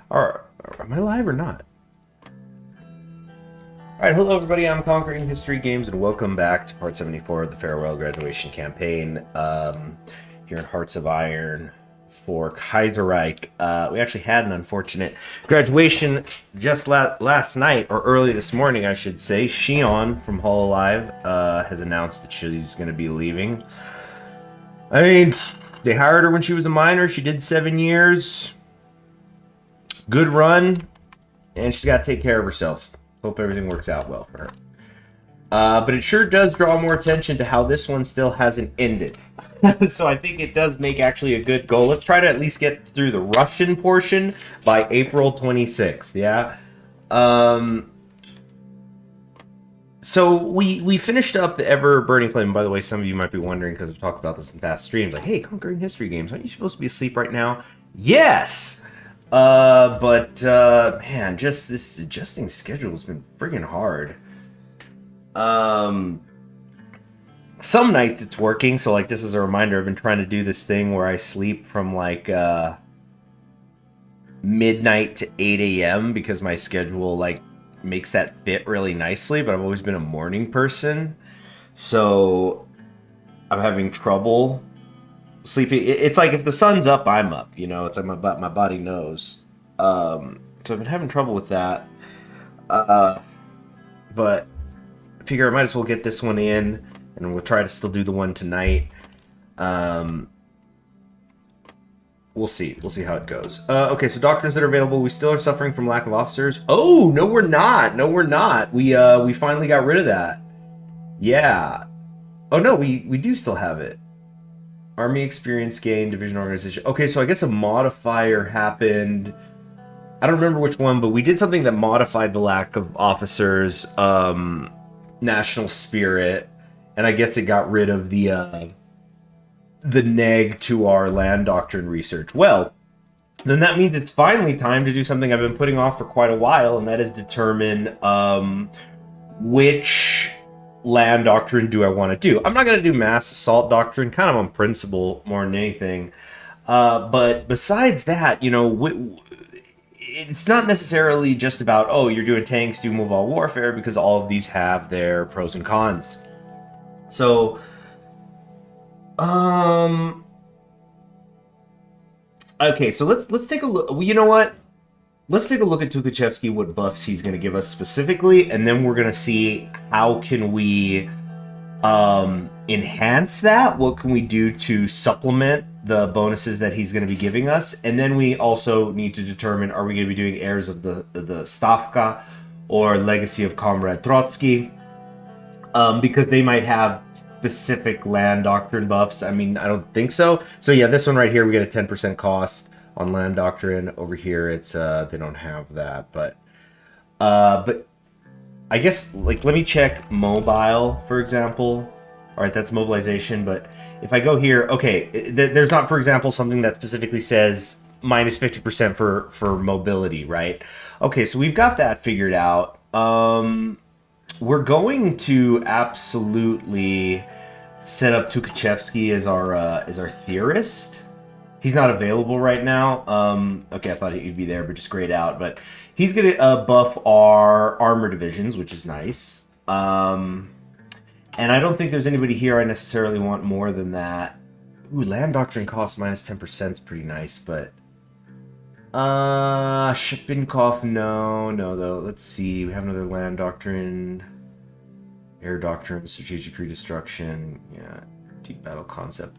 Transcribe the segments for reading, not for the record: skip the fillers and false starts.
Am I live or not? Alright, hello everybody, I'm Conquering History Games, and welcome back to part 74 of the Farewell Graduation Campaign, here in Hearts of Iron for Kaiserreich. We actually had an unfortunate graduation just last night, or early this morning, I should say. Shion from Hololive has announced that she's going to be leaving. I mean, they hired her when she was a minor, she did 7 years. Good run, and she's got to take care of herself. Hope everything works out well for her. But it sure does draw more attention to how this one still hasn't ended. So I think it does make actually a good goal. Let's try to at least get through the Russian portion by April 26th, yeah? So we finished up the ever-burning flame. By the way, some of you might be wondering, because I've talked about this in past streams, like, hey, Conquering History Games, aren't you supposed to be asleep right now? Yes! Man, just this adjusting schedule has been friggin' hard. Some nights it's working, so like, just as a reminder, I've been trying to do this thing where I sleep from like, midnight to 8 a.m. because my schedule like makes that fit really nicely, but I've always been a morning person, so I'm having trouble sleeping. It's like if the sun's up, I'm up, you know. It's like my body knows. So I've been having trouble with that. But I figure I might as well get this one in, and we'll try to still do the one tonight. We'll see. We'll see how it goes. Okay, so doctrines that are available. We still are suffering from lack of officers. Oh, no, we're not. No, we're not. We finally got rid of that. Yeah. Oh no, we do still have it. Army experience gain, division organization. Okay, so I guess a modifier happened. I don't remember which one, but we did something that modified the lack of officers, national spirit, and I guess it got rid of the neg to our land doctrine research. Well, then that means it's finally time to do something I've been putting off for quite a while, and that is determine which land doctrine do I want to do. I'm not going to do mass assault doctrine, kind of on principle more than anything. But besides that, you know, it's not necessarily just about, oh, you're doing tanks, do mobile warfare, because all of these have their pros and cons. So, okay, so let's take a look. You know what? Let's take a look at Tukhachevsky, what buffs he's going to give us specifically, and then we're going to see how can we enhance that. What can we do to supplement the bonuses that he's going to be giving us? And then we also need to determine, are we going to be doing heirs of the Stavka or legacy of Comrade Trotsky? Because they might have specific land doctrine buffs. I mean, I don't think so. So yeah, this one right here, we get a 10% cost on land doctrine. Over here, it's they don't have that, but I guess, like, let me check mobile, for example. All right, that's mobilization, but if I go here, okay, there's not, for example, something that specifically says minus 50% for mobility, right? Okay, so we've got that figured out. We're going to absolutely set up Tukhachevsky as our theorist. He's not available right now. Okay, I thought he'd be there, but just grayed out. But he's going to buff our armor divisions, which is nice. And I don't think there's anybody here I necessarily want more than that. Ooh, land doctrine cost minus 10% is pretty nice, but... Shippenkopf, no, though. Let's see, we have another land doctrine. Air doctrine, strategic redestruction. Yeah, deep battle concept.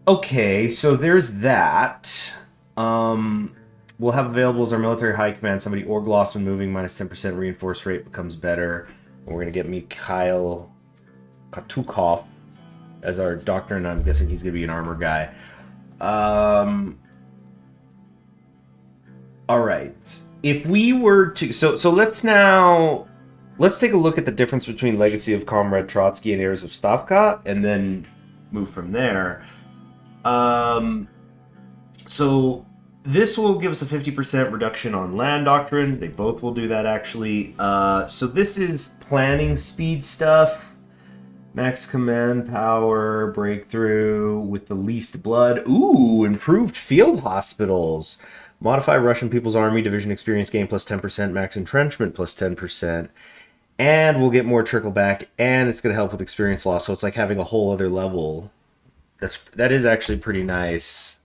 Okay, so there's that. We'll have available as our military high command somebody Orgloss when moving, minus 10% reinforce rate becomes better. And we're going to get Mikhail Katukov as our doctor, and I'm guessing he's going to be an armor guy. Alright. If we were to... So let's take a look at the difference between Legacy of Comrade Trotsky and Heirs of Stavka, and then move from there. So this will give us a 50% reduction on land doctrine. They both will do that, actually. So this is planning speed stuff. Max command power, breakthrough with the least blood. Ooh, improved field hospitals. Modify Russian People's Army division experience gain plus 10%, max entrenchment plus 10%, and we'll get more trickle back, and it's going to help with experience loss. So it's like having a whole other level. That is actually pretty nice.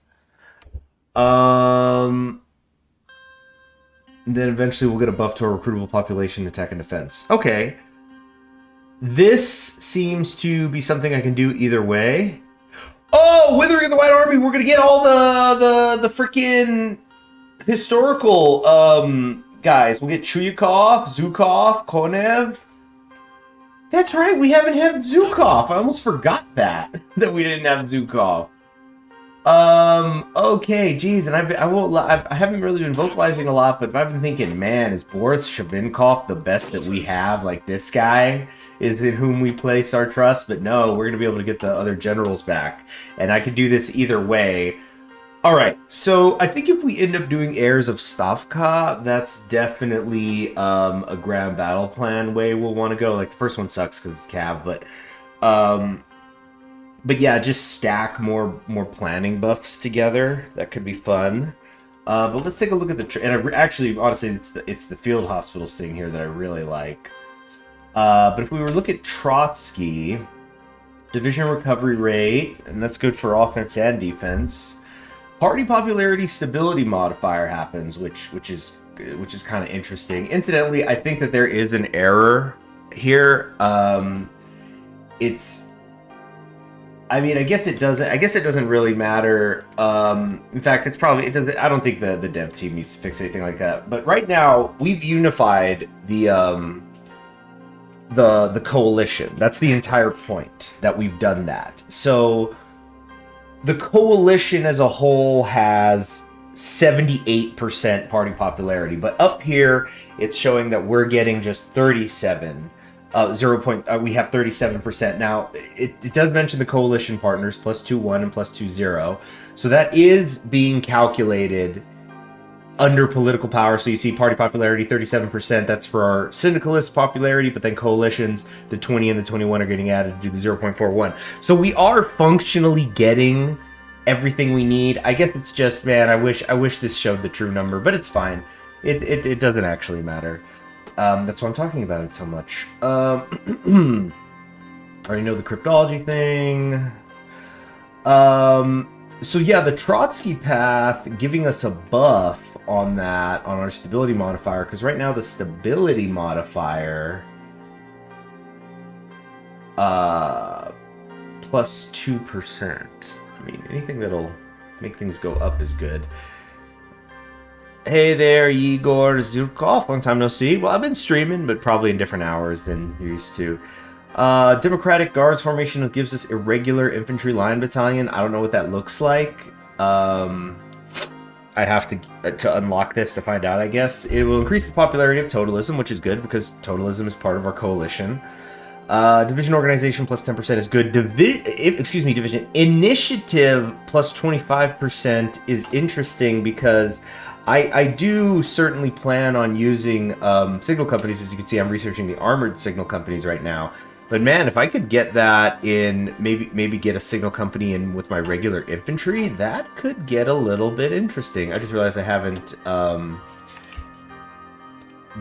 Then eventually we'll get a buff to our recruitable population, attack and defense. Okay. This seems to be something I can do either way. Oh, Withering of the White Army, we're gonna get all the freaking historical guys. We'll get Chuyakov, Zhukov, Konev. That's right, we haven't had Zhukov. I almost forgot that we didn't have Zhukov. Okay, geez, and I haven't really been vocalizing a lot, but I've been thinking, man, is Boris Shavinkov the best that we have? Like, this guy is in whom we place our trust, but no, we're gonna be able to get the other generals back, and I could do this either way. All right, so I think if we end up doing Heirs of Stavka, that's definitely a grand battle plan way we'll want to go. Like, the first one sucks because it's Cav, but yeah, just stack more planning buffs together. That could be fun. But let's take a look at the... And actually, honestly, it's the field hospitals thing here that I really like. But if we were to look at Trotsky, division recovery rate, and that's good for offense and defense. Party popularity stability modifier happens, which is kind of interesting. Incidentally, I think that there is an error here. I mean, I guess it doesn't really matter. In fact, it doesn't. I don't think the dev team needs to fix anything like that. But right now, we've unified the coalition. That's the entire point, that we've done that. So the coalition as a whole has 78% party popularity, but up here it's showing that we're getting just 37. We have 37%. Now, it does mention the coalition partners, +2-1 and +2-0. So that is being calculated under political power. So you see party popularity, 37%. That's for our syndicalist popularity, but then coalitions, the 20 and the 21 are getting added to do the 0.41. So we are functionally getting everything we need. I guess it's just, man, I wish this showed the true number, but it's fine. It doesn't actually matter. That's why I'm talking about it so much. I already know the cryptology thing. So yeah, the Trotsky path giving us a buff on that, on our stability modifier, because right now the stability modifier +2%. I mean, anything that'll make things go up is good. Hey there, Igor Zhukov. Long time no see. Well, I've been streaming, but probably in different hours than you're used to. Democratic Guards formation gives us irregular infantry line battalion. I don't know what that looks like. I'd have to unlock this to find out, I guess. It will increase the popularity of totalism, which is good because totalism is part of our coalition. Division organization +10% is good. Division initiative +25% is interesting because I do certainly plan on using signal companies. As you can see, I'm researching the armored signal companies right now. But man, if I could get that in, maybe get a signal company in with my regular infantry, that could get a little bit interesting. I just realized I haven't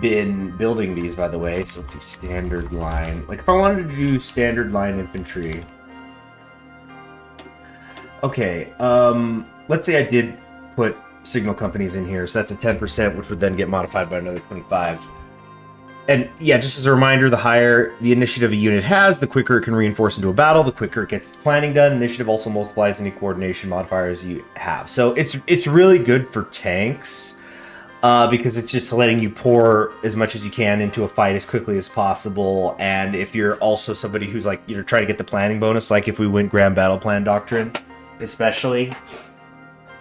been building these, by the way. So let's see, standard line. Like if I wanted to do standard line infantry. Okay, let's say I did put signal companies in here, so that's a 10%, which would then get modified by another 25. And yeah, just as a reminder, the higher the initiative a unit has, the quicker it can reinforce into a battle, the quicker it gets planning done. Initiative also multiplies any coordination modifiers you have. So it's really good for tanks, because it's just letting you pour as much as you can into a fight as quickly as possible. And if you're also somebody who's like, you know, trying to get the planning bonus, like if we went Grand Battle Plan Doctrine, especially,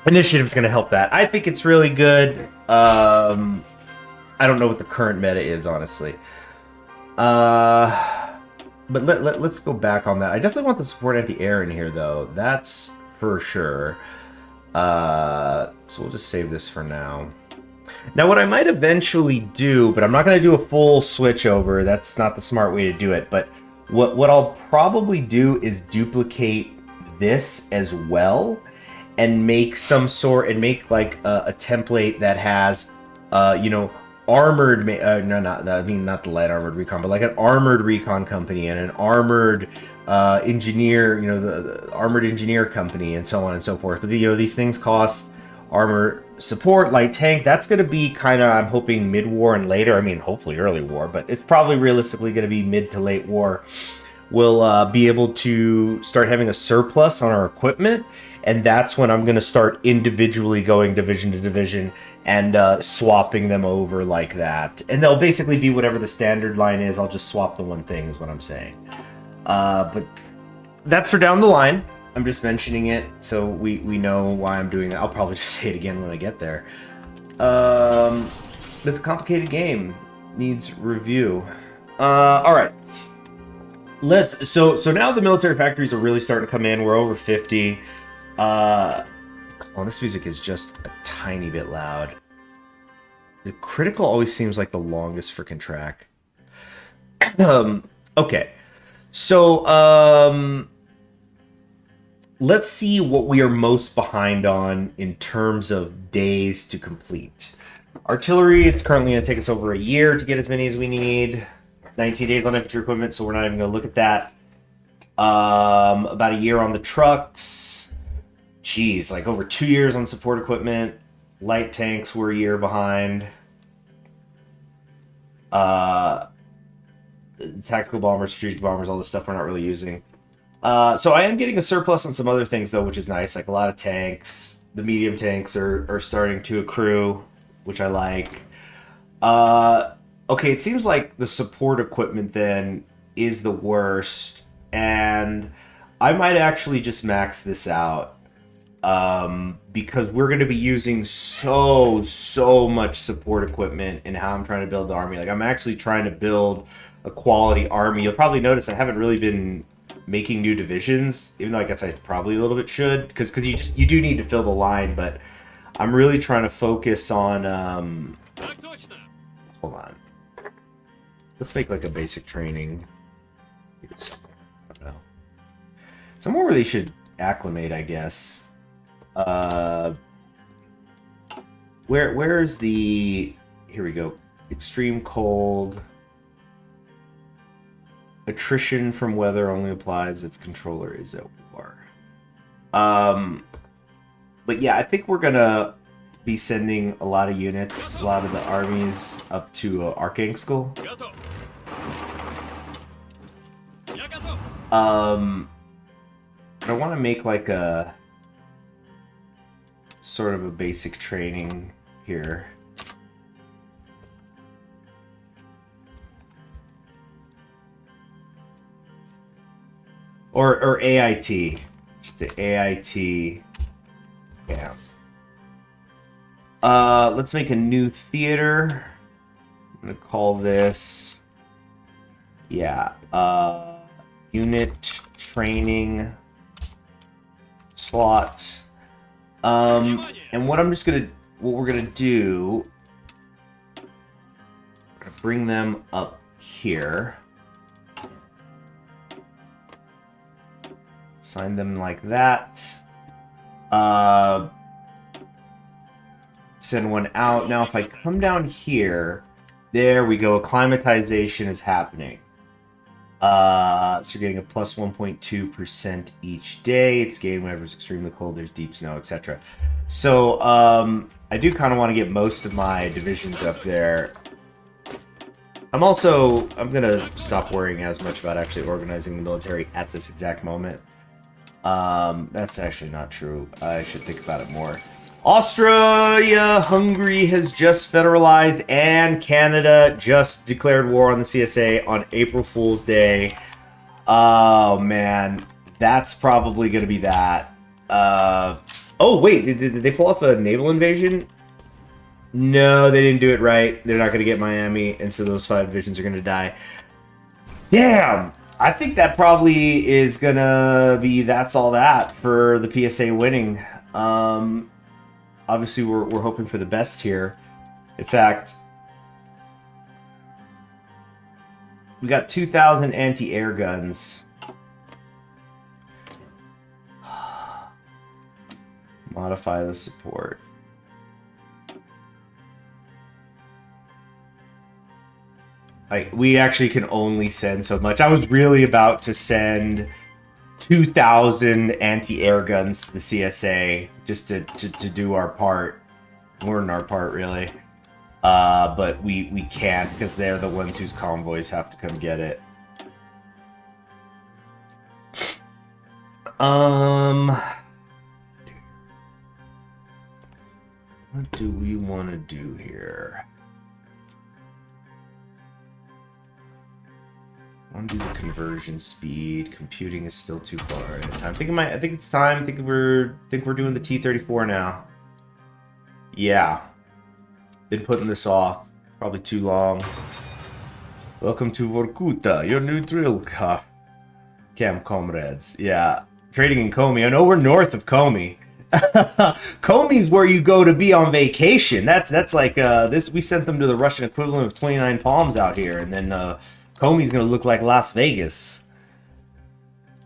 initiative is going to help that. I think it's really good. I don't know what the current meta is, honestly. But let's go back on that. I definitely want the support anti-air in here, though. That's for sure. So we'll just save this for now. Now, what I might eventually do, but I'm not going to do a full switch over. That's not the smart way to do it. But what I'll probably do is duplicate this as well. and make some sort, and make like a template that has, you know, armored, no, not, I mean, not the light armored recon, but like an armored recon company and an armored engineer, you know, the armored engineer company, and so on and so forth. But you know, these things cost armor support, light tank. That's going to be kind of, I'm hoping, mid-war and later. I mean, hopefully early war, but it's probably realistically going to be mid to late war. We'll be able to start having a surplus on our equipment, and that's when I'm going to start individually going division to division and swapping them over like that. And they'll basically be whatever the standard line is. I'll just swap the one thing is what I'm saying. But that's for down the line. I'm just mentioning it so we know why I'm doing that. I'll probably just say it again when I get there. It's a complicated game. Needs review. All right. So now the military factories are really starting to come in. We're over 50. Oh, this music is just a tiny bit loud. The critical always seems like the longest freaking track. Okay. So, let's see what we are most behind on in terms of days to complete. Artillery, it's currently going to take us over a year to get as many as we need. 19 days on infantry equipment, so we're not even going to look at that. About a year on the trucks. Jeez, like over 2 years on support equipment. Light tanks, we're a year behind. Tactical bombers, strategic bombers, all this stuff we're not really using. So I am getting a surplus on some other things, though, which is nice. Like a lot of tanks. The medium tanks are starting to accrue, which I like. Okay, it seems like the support equipment, then, is the worst. And I might actually just max this out. Because we're going to be using so much support equipment in how I'm trying to build the army. Like, I'm actually trying to build a quality army. You'll probably notice I haven't really been making new divisions, even though I guess I probably a little bit should, because you do need to fill the line, but I'm really trying to focus on hold on, let's make like a basic training. I don't know, somewhere where they should acclimate, I guess. Where's the, here we go, extreme cold. Attrition from weather only applies if controller is at war. But yeah, I think we're gonna be sending a lot of units, a lot of the armies up to Archangel. I want to make like a sort of a basic training here. Or AIT. I should say AIT. Yeah. Let's make a new theater. I'm gonna call this, yeah, unit training slot. And what we're gonna do, we're gonna bring them up here. Assign them like that. Send one out. Now, if I come down here, there we go. Acclimatization is happening. So you're getting a plus 1.2% each day. It's gained whenever it's extremely cold, there's deep snow, etc. So I do kind of want to get most of my divisions up there. I'm gonna stop worrying as much about actually organizing the military at this exact moment. That's actually not true. I should think about it more. Austria-Hungary has just federalized, and Canada just declared war on the CSA on April Fool's Day. Oh, man. That's probably going to be that. Oh, wait. Did they pull off a naval invasion? No, they didn't do it right. They're not going to get Miami, and so those 5 divisions are going to die. Damn! I think that probably is going to be that's all that for the PSA winning. Obviously, we're hoping for the best here. In fact, we got 2,000 anti-air guns. Modify the support. We actually can only send so much. I was really about to send 2,000 anti-air guns to the CSA just to do our part. More than our part, really. But we can't because they're the ones whose convoys have to come get it. What do we want to do here? I want to do the conversion speed. Computing is still too far. I think it's time. I think we're doing the T-34 now. Yeah. Been putting this off probably too long. Welcome to Vorkuta, your new drill camp comrades. Yeah. Trading in Komi. I know we're north of Komi. Komi's where you go to be on vacation. That's like this. We sent them to the Russian equivalent of 29 Palms out here, and then Komi's gonna look like Las Vegas.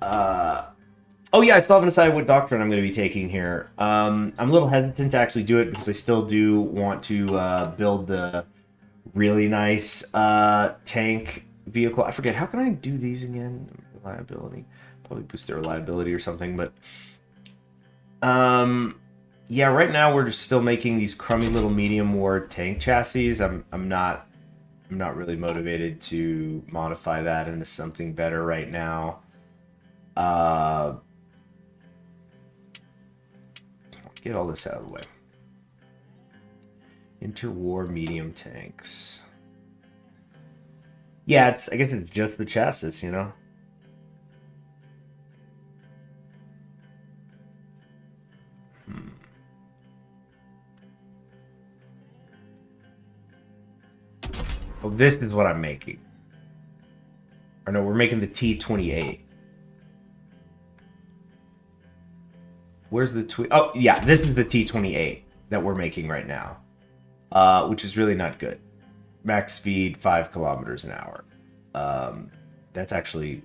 Oh yeah, I still haven't decided what doctrine I'm gonna be taking here. I'm a little hesitant to actually do it because I still do want to build the really nice tank vehicle. I forget, how can I do these again? Reliability. Probably boost their reliability or something, but yeah, right now we're just still making these crummy little medium war tank chassis. I'm not really motivated to modify that into something better right now. Get all this out of the way. Interwar medium tanks. Yeah, I guess it's just the chassis, you know? Oh, this is what I'm making. Or no, we're making the T-28. Where's the tweet? Oh, yeah, this is the T-28 that we're making right now. Which is really not good. Max speed, 5 kilometers an hour. That's actually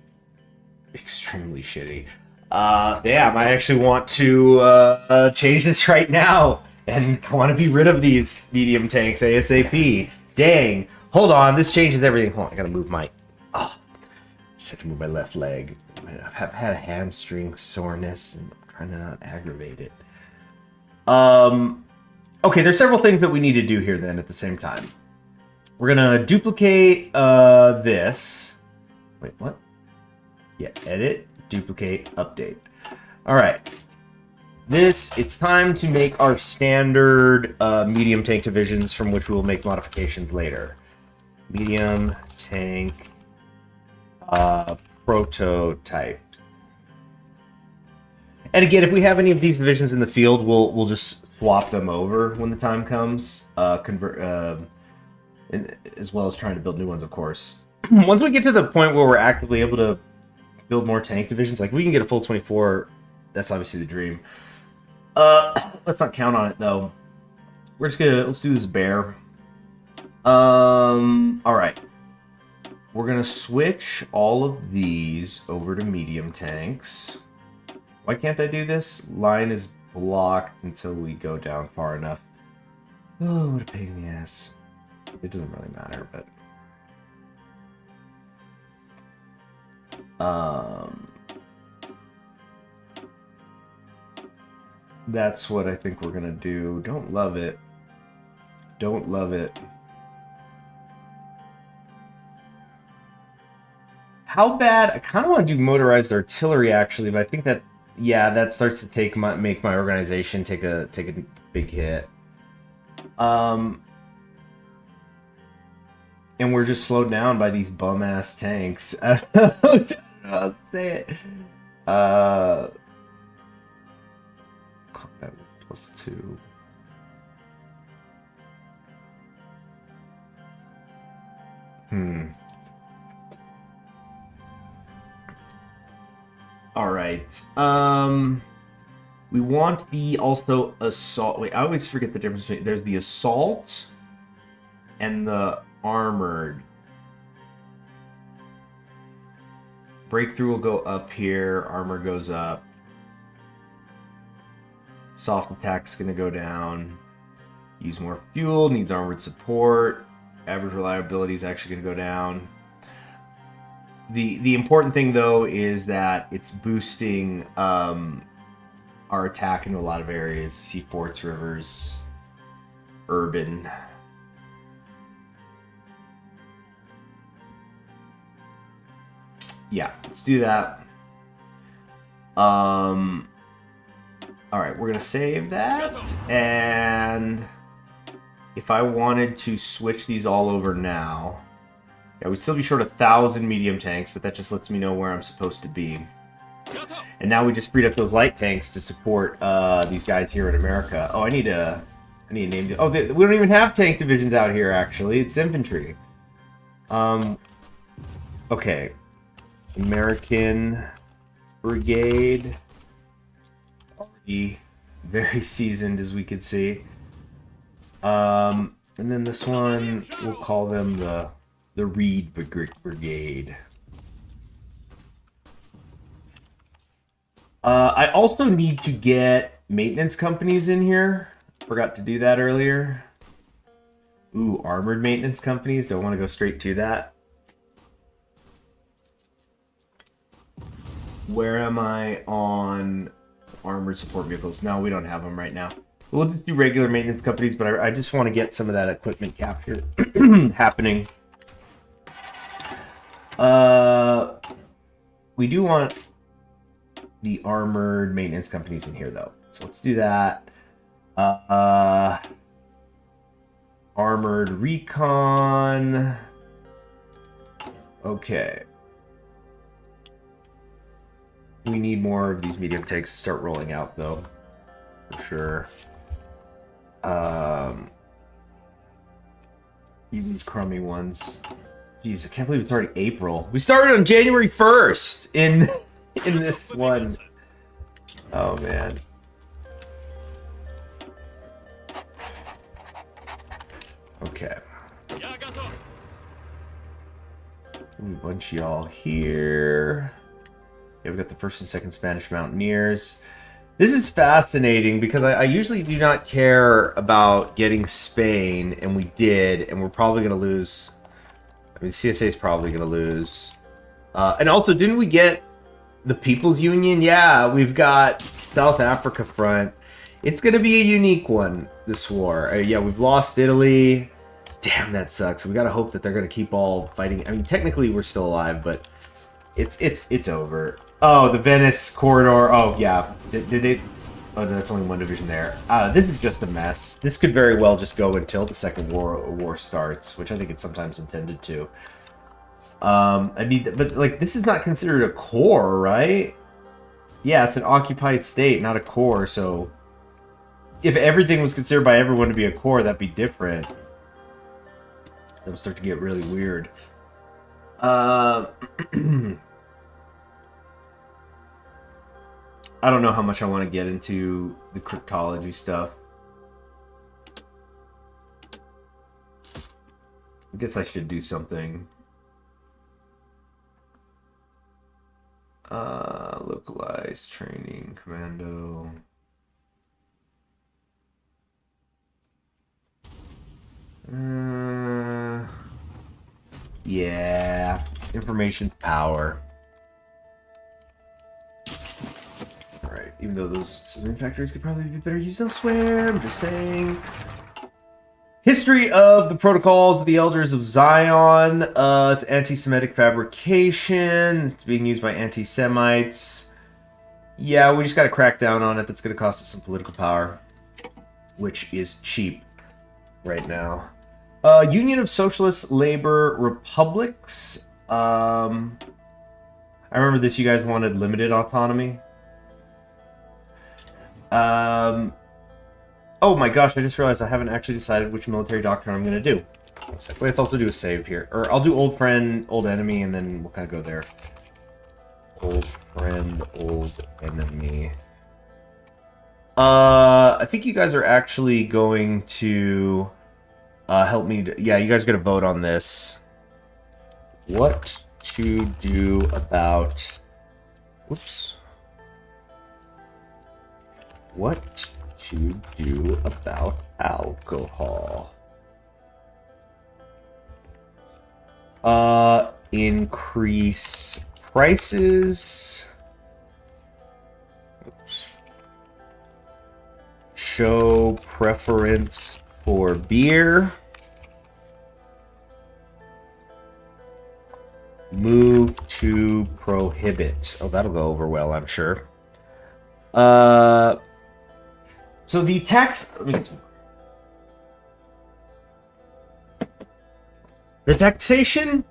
extremely shitty. Damn, I actually want to change this right now and want to be rid of these medium tanks ASAP. Dang. Hold on, this changes everything. Hold on, I gotta move my... Oh, just have to move my left leg. I've had a hamstring soreness and I'm trying to not aggravate it. Okay, there's several things that we need to do here then at the same time. We're gonna duplicate this. Wait, what? Yeah, edit, duplicate, update. All right. It's time to make our standard medium tank divisions from which we will make modifications later. Medium tank prototype. And again, if we have any of these divisions in the field, we'll just swap them over when the time comes. As well as trying to build new ones, of course. Once we get to the point where we're actively able to build more tank divisions, like we can get a full 24, that's obviously the dream. Let's not count on it though. Let's do this bear. Alright. We're gonna switch all of these over to medium tanks. Why can't I do this? Line is blocked until we go down far enough. Oh, what a pain in the ass. It doesn't really matter, but... That's what I think we're gonna do. Don't love it. Don't love it. How bad? I kind of want to do motorized artillery actually, but I think that, yeah, that starts to make my organization take a big hit. And we're just slowed down by these bum ass tanks. I don't know how to say it. Combat +2. All right. We want the also assault. Wait, I always forget the difference between. There's the assault and the armored. Breakthrough will go up here. Armor goes up. Soft attack's going to go down. Use more fuel, needs armored support. Average reliability is actually going to go down. The important thing, though, is that it's boosting our attack in a lot of areas. See forts, rivers, urban. Yeah, let's do that. All right, we're gonna save that, and if I wanted to switch these all over now, yeah, we'd still be short 1,000 medium tanks, but that just lets me know where I'm supposed to be. And now we just freed up those light tanks to support these guys here in America. Oh, I need a name. Oh, we don't even have tank divisions out here. Actually, it's infantry. Okay, American Brigade, already very seasoned, as we could see. And then this one, we'll call them the Reed Brigade. I also need to get maintenance companies in here. Forgot to do that earlier. Ooh, armored maintenance companies. Don't want to go straight to that. Where am I on armored support vehicles? No, we don't have them right now. We'll just do regular maintenance companies, but I just want to get some of that equipment capture happening. We do want the armored maintenance companies in here, though. So let's do that. Armored recon. Okay. We need more of these medium tanks to start rolling out, though. For sure. Even these crummy ones. Jeez, I can't believe it's already April. We started on January 1st in this one. Oh, man. Okay. A bunch of y'all here. Yeah, we've got the 1st and 2nd Spanish Mountaineers. This is fascinating because I usually do not care about getting Spain, and we did, and we're probably going to lose. I mean, CSA is probably going to lose. And also, didn't we get the People's Union? Yeah, we've got South Africa front. It's going to be a unique one, this war. Yeah, we've lost Italy. Damn, that sucks. We got to hope that they're going to keep all fighting. I mean, technically, we're still alive, but it's over. Oh, the Venice corridor. Oh, yeah. Did they? Oh, no, that's only one division there. This is just a mess. This could very well just go until the Second War starts, which I think it's sometimes intended to. I mean, but like, this is not considered a core, right? Yeah, it's an occupied state, not a core. So, if everything was considered by everyone to be a core, that'd be different. It would start to get really weird. I don't know how much I want to get into the cryptology stuff. I guess I should do something. Localized training, commando. Yeah, information's power. Alright, even though those cement factories could probably be better used elsewhere, I'm just saying. History of the Protocols of the Elders of Zion. It's anti-Semitic fabrication. It's being used by anti-Semites. Yeah, we just got to crack down on it. That's going to cost us some political power, which is cheap right now. Union of Socialist Labor Republics. I remember this. You guys wanted limited autonomy. Oh my gosh, I just realized I haven't actually decided which military doctrine I'm going to do. Let's also do a save here. Or I'll do old friend, old enemy, and then we'll kind of go there. Old friend, old enemy. I think you guys are actually going to help me. Yeah, you guys are going to vote on this. What to do about... Whoops. What to do about alcohol? Increase prices. Oops. Show preference for beer. Move to prohibit. Oh, that'll go over well, I'm sure. So the tax... Let me see. The taxation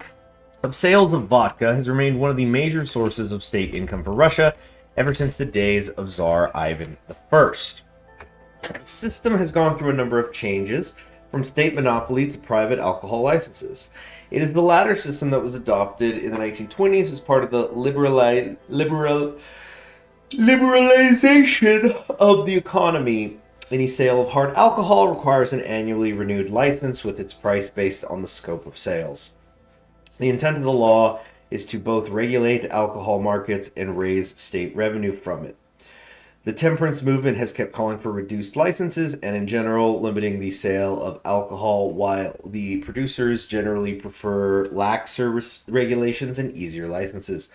of sales of vodka has remained one of the major sources of state income for Russia ever since the days of Tsar Ivan I. The system has gone through a number of changes, from state monopoly to private alcohol licenses. It is the latter system that was adopted in the 1920s as part of the liberalization of the economy. Any sale of hard alcohol requires an annually renewed license with its price based on the scope of sales. The intent of the law is to both regulate alcohol markets and raise state revenue from it. The temperance movement has kept calling for reduced licenses and, in general, limiting the sale of alcohol, while the producers generally prefer laxer regulations and easier licenses.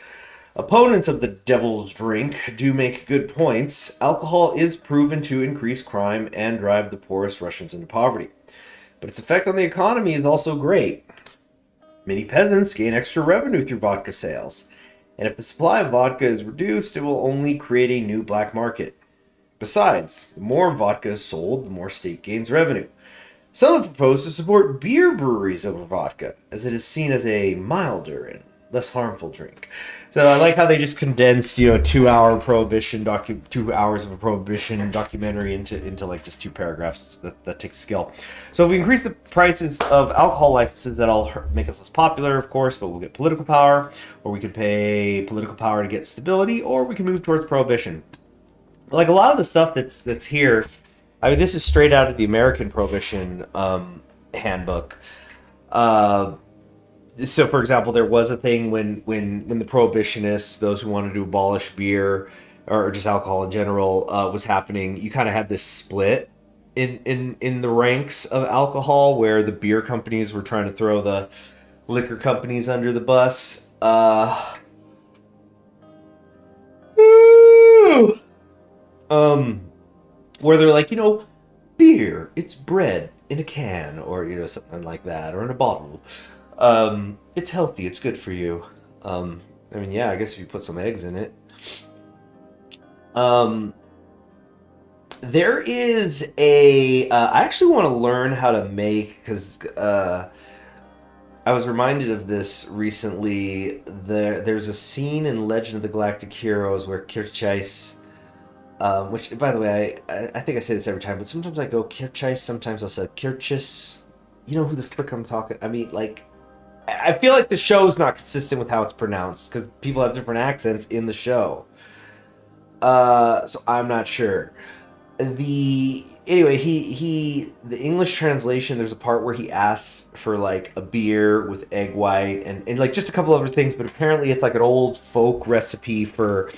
Opponents of the devil's drink do make good points. Alcohol is proven to increase crime and drive the poorest Russians into poverty. But its effect on the economy is also great. Many peasants gain extra revenue through vodka sales. And if the supply of vodka is reduced, it will only create a new black market. Besides, the more vodka is sold, the more state gains revenue. Some have proposed to support beer breweries over vodka, as it is seen as a milder and less harmful drink. So I like how they just condensed, 2 hour prohibition 2 hours of a prohibition documentary into like just 2 paragraphs. That takes skill. So if we increase the prices of alcohol licenses, that'll make us less popular, of course, but we'll get political power, or we could pay political power to get stability, or we can move towards prohibition. Like a lot of the stuff that's here, I mean, this is straight out of the American Prohibition handbook. So, for example, there was a thing when the prohibitionists, those who wanted to abolish beer or just alcohol in general, was happening. You kind of had this split in the ranks of alcohol, where the beer companies were trying to throw the liquor companies under the bus. Where they're like, beer, it's bread in a can, or something like that, or in a bottle. It's healthy, it's good for you. I mean, yeah, I guess if you put some eggs in it. There is I actually want to learn how to make, because I was reminded of this recently. There's a scene in Legend of the Galactic Heroes where Kirchais, which, by the way, I think I say this every time, but sometimes I go Kirchais, sometimes I'll say Kirchis. You know who the frick I'm talking? I mean, like, I feel like the show's not consistent with how it's pronounced, because people have different accents in the show. So I'm not sure. Anyway, the English translation, there's a part where he asks for like a beer with egg white and like just a couple other things, but apparently it's like an old folk recipe for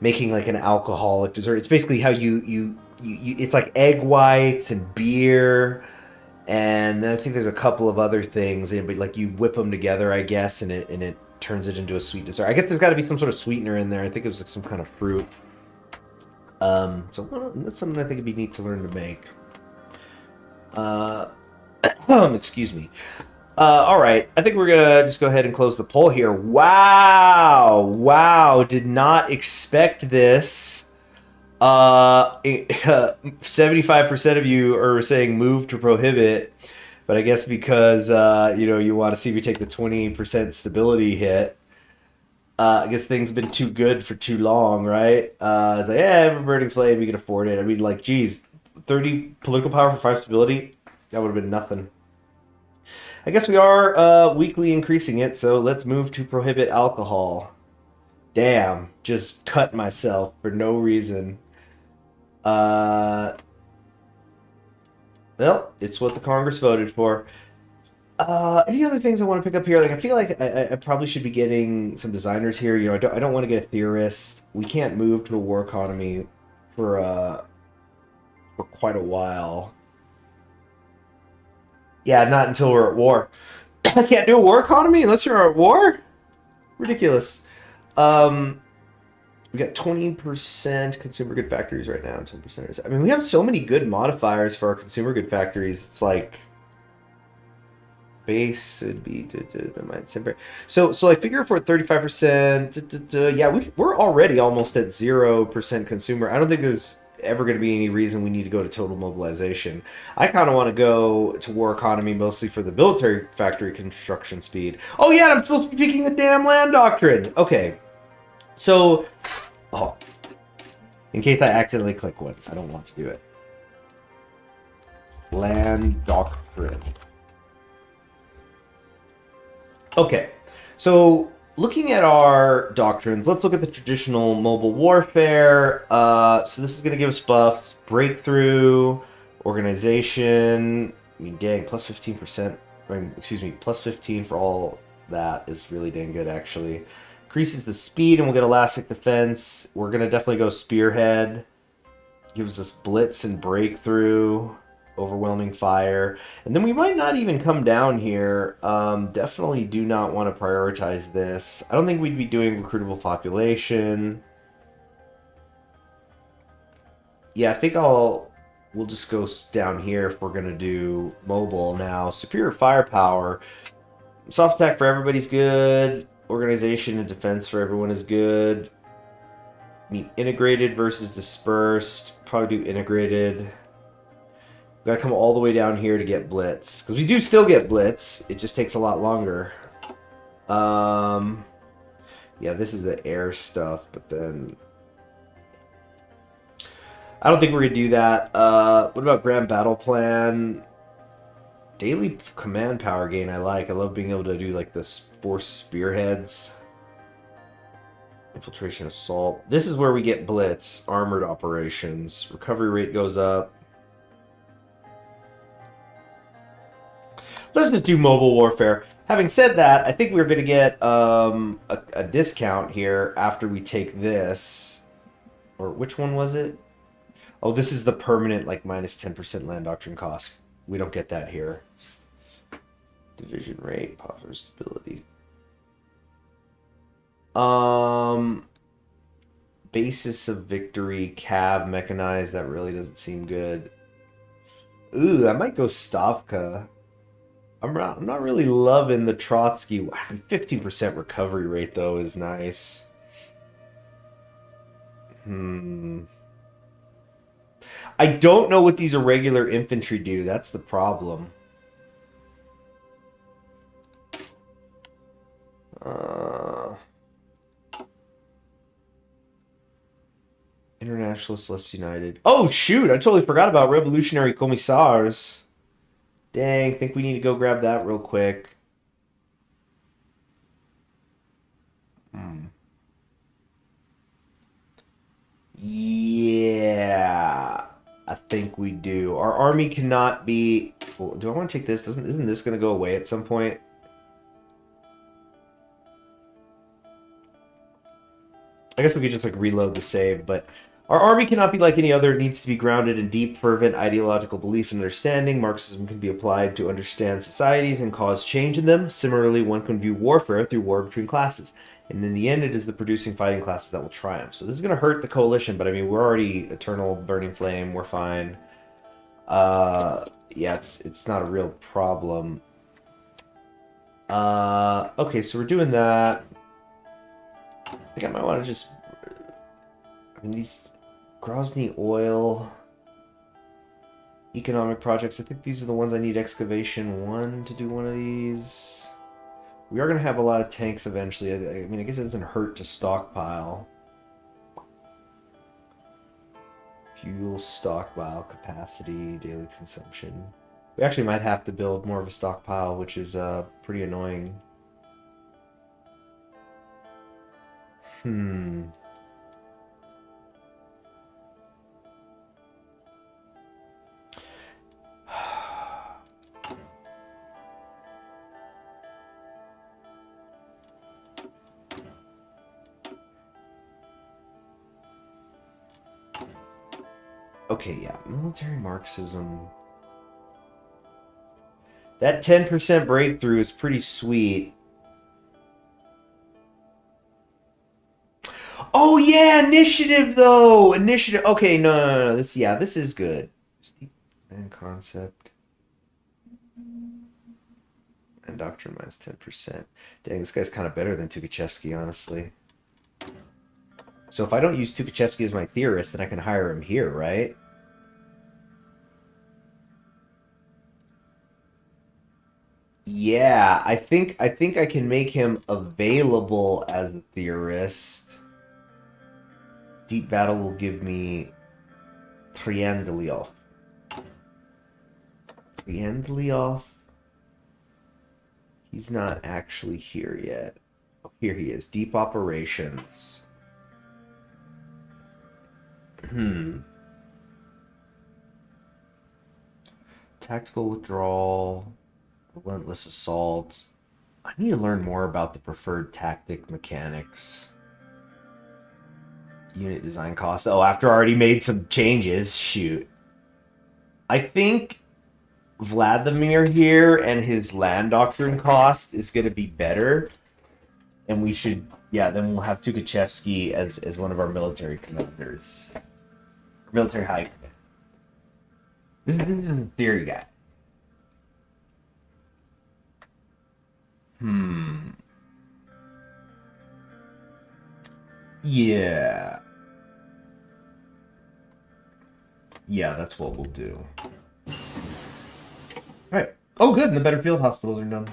making like an alcoholic dessert. It's basically how you it's like egg whites and beer. And then I think there's a couple of other things, but like you whip them together, I guess, and it turns it into a sweet dessert. I guess there's got to be some sort of sweetener in there. I think it was like some kind of fruit. So that's something I think it'd be neat to learn to make. Excuse me. All right, I think we're gonna just go ahead and close the poll here. Wow, did not expect this. 75% of you are saying move to prohibit, but I guess because you want to see me take the 20% stability hit. I guess things have been too good for too long, right? It's like, yeah, burning flame, you can afford it. I mean, like, geez, 30 political power for 5 stability, that would have been nothing. I guess we are weekly increasing it, so let's move to prohibit alcohol. Damn, just cut myself for no reason. Well, it's what the Congress voted for. Any other things I want to pick up here? Like, I feel like I probably should be getting some designers here. I don't want to get a theorist. We can't move to a war economy for for quite a while. Yeah, not until we're at war. I can't do a war economy unless you're at war? Ridiculous. We got 20% consumer good factories right now, 10%. I mean, we have so many good modifiers for our consumer good factories. It's like base would be so I figure if we're at 35%, yeah, we're already almost at 0% consumer. I don't think there's ever going to be any reason we need to go to total mobilization. I kind of want to go to war economy mostly for the military factory construction speed. Oh yeah, I'm supposed to be picking the damn land doctrine. Okay, so in case I accidentally click one, I don't want to do it. Land doctrine. Okay, so looking at our doctrines, let's look at the traditional mobile warfare. So this is going to give us buffs, breakthrough, organization. I mean, dang, plus 15%. Excuse me, plus 15 for all that is really dang good, actually. Increases the speed, and we'll get elastic defense. We're going to definitely go spearhead. Gives us blitz and breakthrough. Overwhelming fire, and then we might not even come down here. Definitely do not want to prioritize this. I don't think we'd be doing recruitable population. Yeah, I think we'll just go down here if we're gonna do mobile now. Superior firepower, soft attack for everybody's good. Organization and defense for everyone is good. I mean, integrated versus dispersed. Probably do integrated. We gotta come all the way down here to get blitz, because we do still get blitz. It just takes a lot longer. Yeah, this is the air stuff, but then I don't think we're gonna do that. What about grand battle plan? Daily command power gain. I love being able to do like this force spearheads. Infiltration assault. This is where we get blitz. Armored operations. Recovery rate goes up. Let's just do mobile warfare. Having said that, I think we're going to get a discount here after we take this. Or which one was it? Oh, this is the permanent, like, minus 10% land doctrine cost. We don't get that here. Division rate, popular stability. Basis of victory, cav, mechanized. That really doesn't seem good. Ooh, I might go Stavka. I'm not really loving the Trotsky. 15% recovery rate, though, is nice. I don't know what these irregular infantry do. That's the problem. Internationalists less united. Oh, shoot! I totally forgot about Revolutionary Commissars. Dang, think we need to go grab that real quick. Yeah, I think we do. Our army cannot be... Well, do I want to take this? Isn't this going to go away at some point? I guess we could just like reload the save, but our army cannot be like any other. It needs to be grounded in deep, fervent ideological belief and understanding. Marxism can be applied to understand societies and cause change in them. Similarly, one can view warfare through war between classes. And in the end, it is the producing fighting classes that will triumph. So this is going to hurt the coalition, but I mean, we're already eternal burning flame. We're fine. Yeah, it's not a real problem. Okay, so we're doing that. I think I might want to just... I mean, these... Grozny oil... Economic projects. I think these are the ones I need excavation 1 to do one of these. We are going to have a lot of tanks eventually. I mean, I guess it doesn't hurt to stockpile. Fuel stockpile capacity, daily consumption. We actually might have to build more of a stockpile, which is pretty annoying. Okay, yeah, military Marxism. That 10% breakthrough is pretty sweet. Oh yeah, initiative though. Initiative. Okay, no. This is good. And concept. And doctrine minus 10%. Dang, this guy's kind of better than Tukhachevsky, honestly. So if I don't use Tukhachevsky as my theorist, then I can hire him here, right? Yeah, I think I can make him available as a theorist. Deep Battle will give me Triandlyov. Triandlyov. He's not actually here yet. Oh, here he is. Deep Operations. Tactical Withdrawal. Relentless Assault. I need to learn more about the preferred tactic mechanics. Unit design cost. Oh, after I already made some changes. Shoot. I think Vladimir here and his land doctrine cost is going to be better. And we should, yeah, then we'll have Tukhachevsky as one of our military commanders. Military high command. This is a theory guy. Yeah. Yeah, that's what we'll do. Alright. Oh, good. And the better field hospitals are done.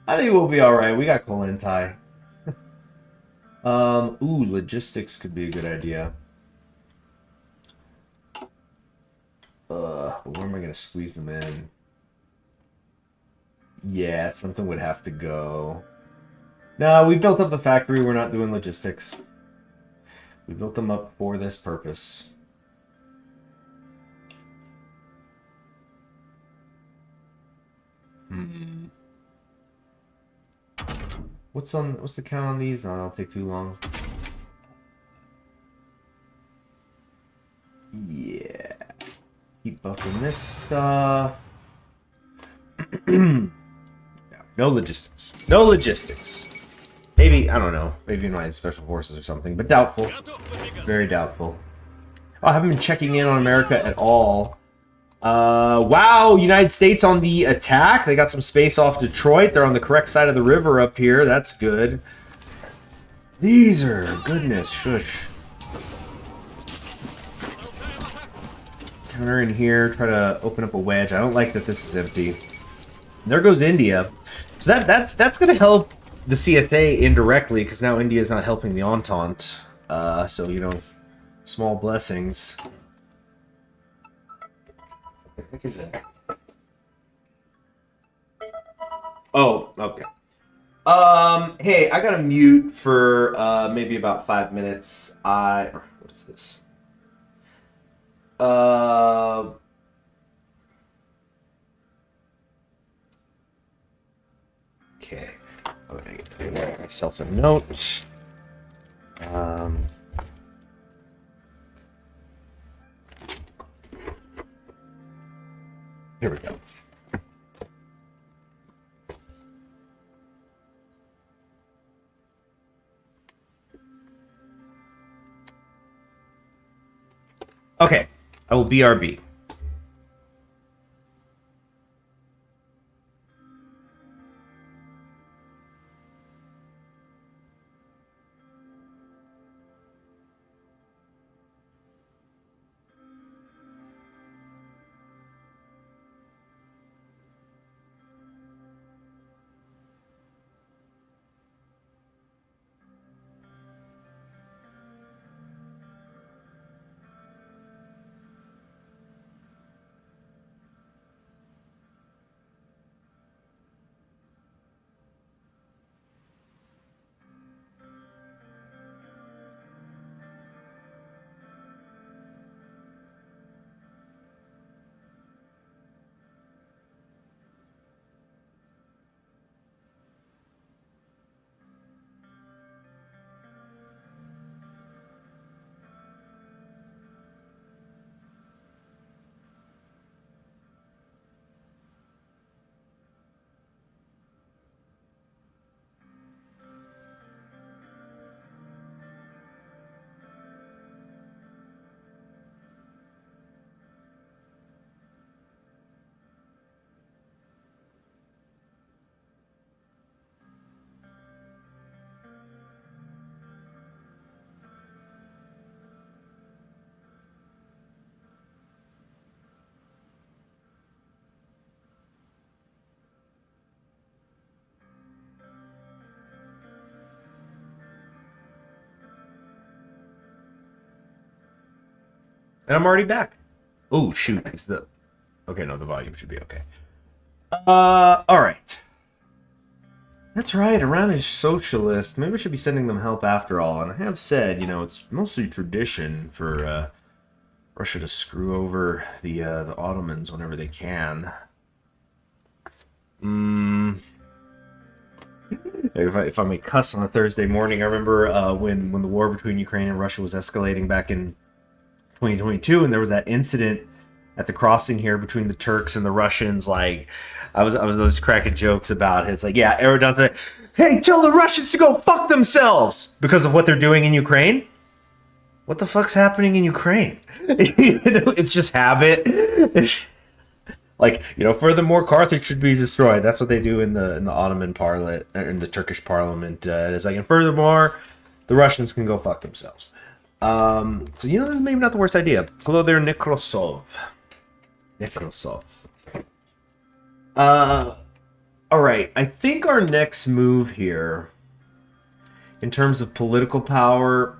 I think we'll be alright. We got Kolentai. Ooh, logistics could be a good idea. Where am I going to squeeze them in? Yeah, something would have to go. No, we built up the factory. We're not doing logistics. We built them up for this purpose. What's the count on these? No, that'll take too long. Yeah. Keep buffing this stuff. Yeah, no logistics. No logistics. Maybe, I don't know. Maybe in my special forces or something, but doubtful. Very doubtful. Oh, I haven't been checking in on America at all. Wow, United States on the attack. They got some space off Detroit. They're on the correct side of the river up here. That's good. These are, goodness, shush. Counter in here, try to open up a wedge. I don't like that this is empty. There goes India. So that's going to help the CSA indirectly, because now India is not helping the Entente. So, you know, small blessings. What the heck is it? Oh, okay. Hey, I got to mute for maybe about 5 minutes. What is this? Okay. I'm gonna write myself a note. Here we go. Okay, I will BRB. And I'm already back. Oh, shoot. It's the... Okay, no, the volume should be okay. Alright. That's right, Iran is socialist. Maybe I should be sending them help after all. And I have said, you know, it's mostly tradition for Russia to screw over the Ottomans whenever they can. If I may cuss on a Thursday morning, I remember when the war between Ukraine and Russia was escalating back in 2022, and there was that incident at the crossing here between the Turks and the Russians. Like, I was cracking jokes about it. It's like, yeah, Erdogan's like, hey, tell the Russians to go fuck themselves because of what they're doing in Ukraine. What the fuck's happening in Ukraine? You know, it's just habit. Like, you know, furthermore, Carthage should be destroyed. That's what they do in the Ottoman parliament, in the Turkish parliament. It's like, and furthermore, the Russians can go fuck themselves. So, you know, this is maybe not the worst idea. Hello there, Nekrosov. Alright, I think our next move here, in terms of political power,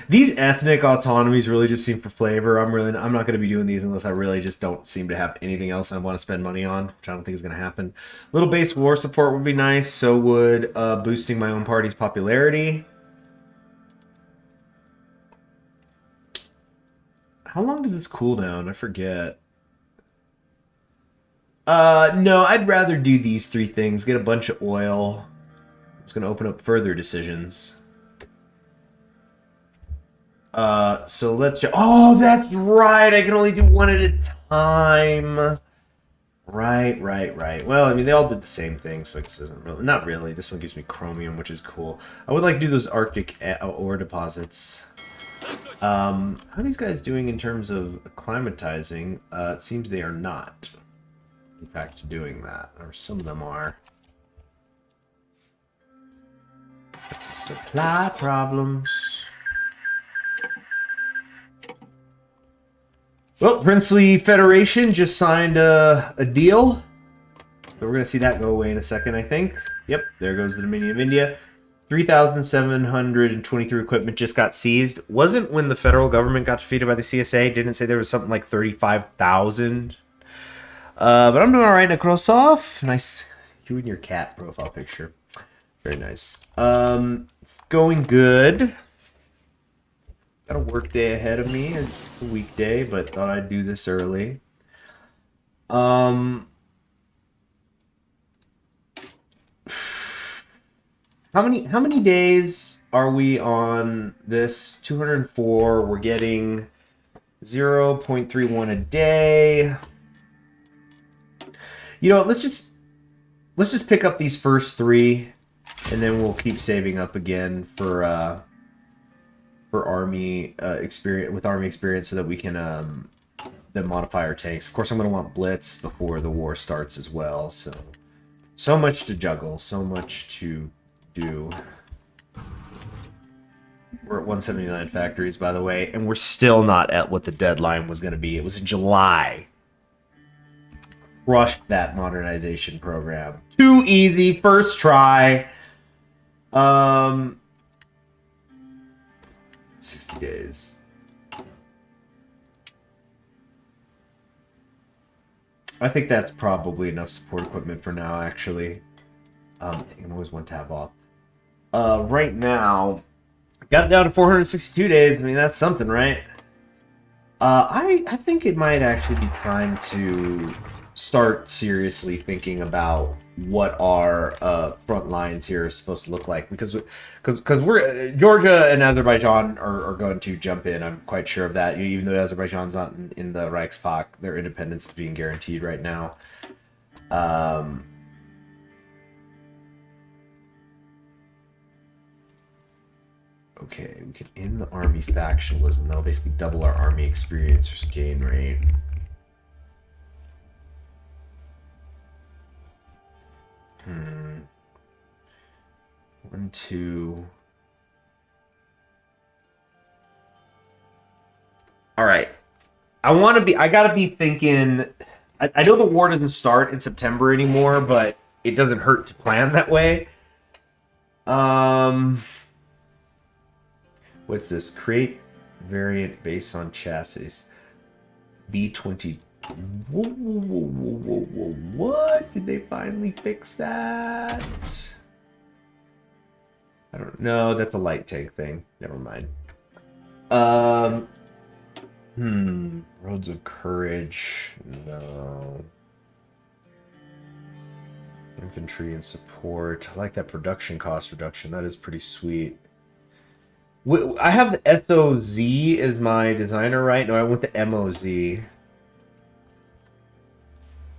these ethnic autonomies really just seem for flavor. I'm not going to be doing these unless I really just don't seem to have anything else I want to spend money on, which I don't think is going to happen. Little base war support would be nice. So would boosting my own party's popularity. How long does this cool down? I forget. No, I'd rather do these three things. Get a bunch of oil. It's going to open up further decisions. So let's just... Oh, that's right! I can only do one at a time. Right. Well, I mean, they all did the same thing, so this isn't really... Not really. This one gives me chromium, which is cool. I would like to do those Arctic ore deposits. How are these guys doing in terms of acclimatizing? It seems they are not, in fact, doing that. Or some of them are. Got some supply problems. Well, Princely Federation just signed a deal. So we're going to see that go away in a second, I think. Yep, there goes the Dominion of India. 3,723 equipment just got seized. Wasn't when the federal government got defeated by the CSA. Didn't say there was something like 35,000. But I'm doing all right, Nekrosov. Nice. You and your cat profile picture. Very nice. It's going good. Got a work day ahead of me. It's a weekday, but thought I'd do this early. How many days are we on this? 204. We're getting 0.31 a day. You know, let's just pick up these first three, and then we'll keep saving up again for army experience, so that we can then modify our tanks. Of course, I'm going to want blitz before the war starts as well. So much to juggle, so much to do. We're at 179 factories, by the way, and we're still not at what the deadline was going to be. It was in July. Crushed that modernization program. Too easy, first try. 60 days. I think that's probably enough support equipment for now, actually. I'm always one tab off. Right now, got it down to 462 days. I mean, that's something, right? I think it might actually be time to start seriously thinking about what our front lines here are supposed to look like, because we're Georgia and Azerbaijan are going to jump in. I'm quite sure of that. Even though Azerbaijan's not in the Reichspakt, their independence is being guaranteed right now. Okay, we can end the army factionalism. That'll basically double our army experience gain rate. One, two. All right. I gotta be thinking. I know the war doesn't start in September anymore, but it doesn't hurt to plan that way. What's this? Create variant based on chassis. B20. Whoa, whoa, whoa, whoa, whoa, whoa. What? Did they finally fix that? I don't know. That's a light tank thing. Never mind. Roads of Courage. No. Infantry and support. I like that production cost reduction. That is pretty sweet. I have the SOZ as my designer, right? No, I want the MOZ.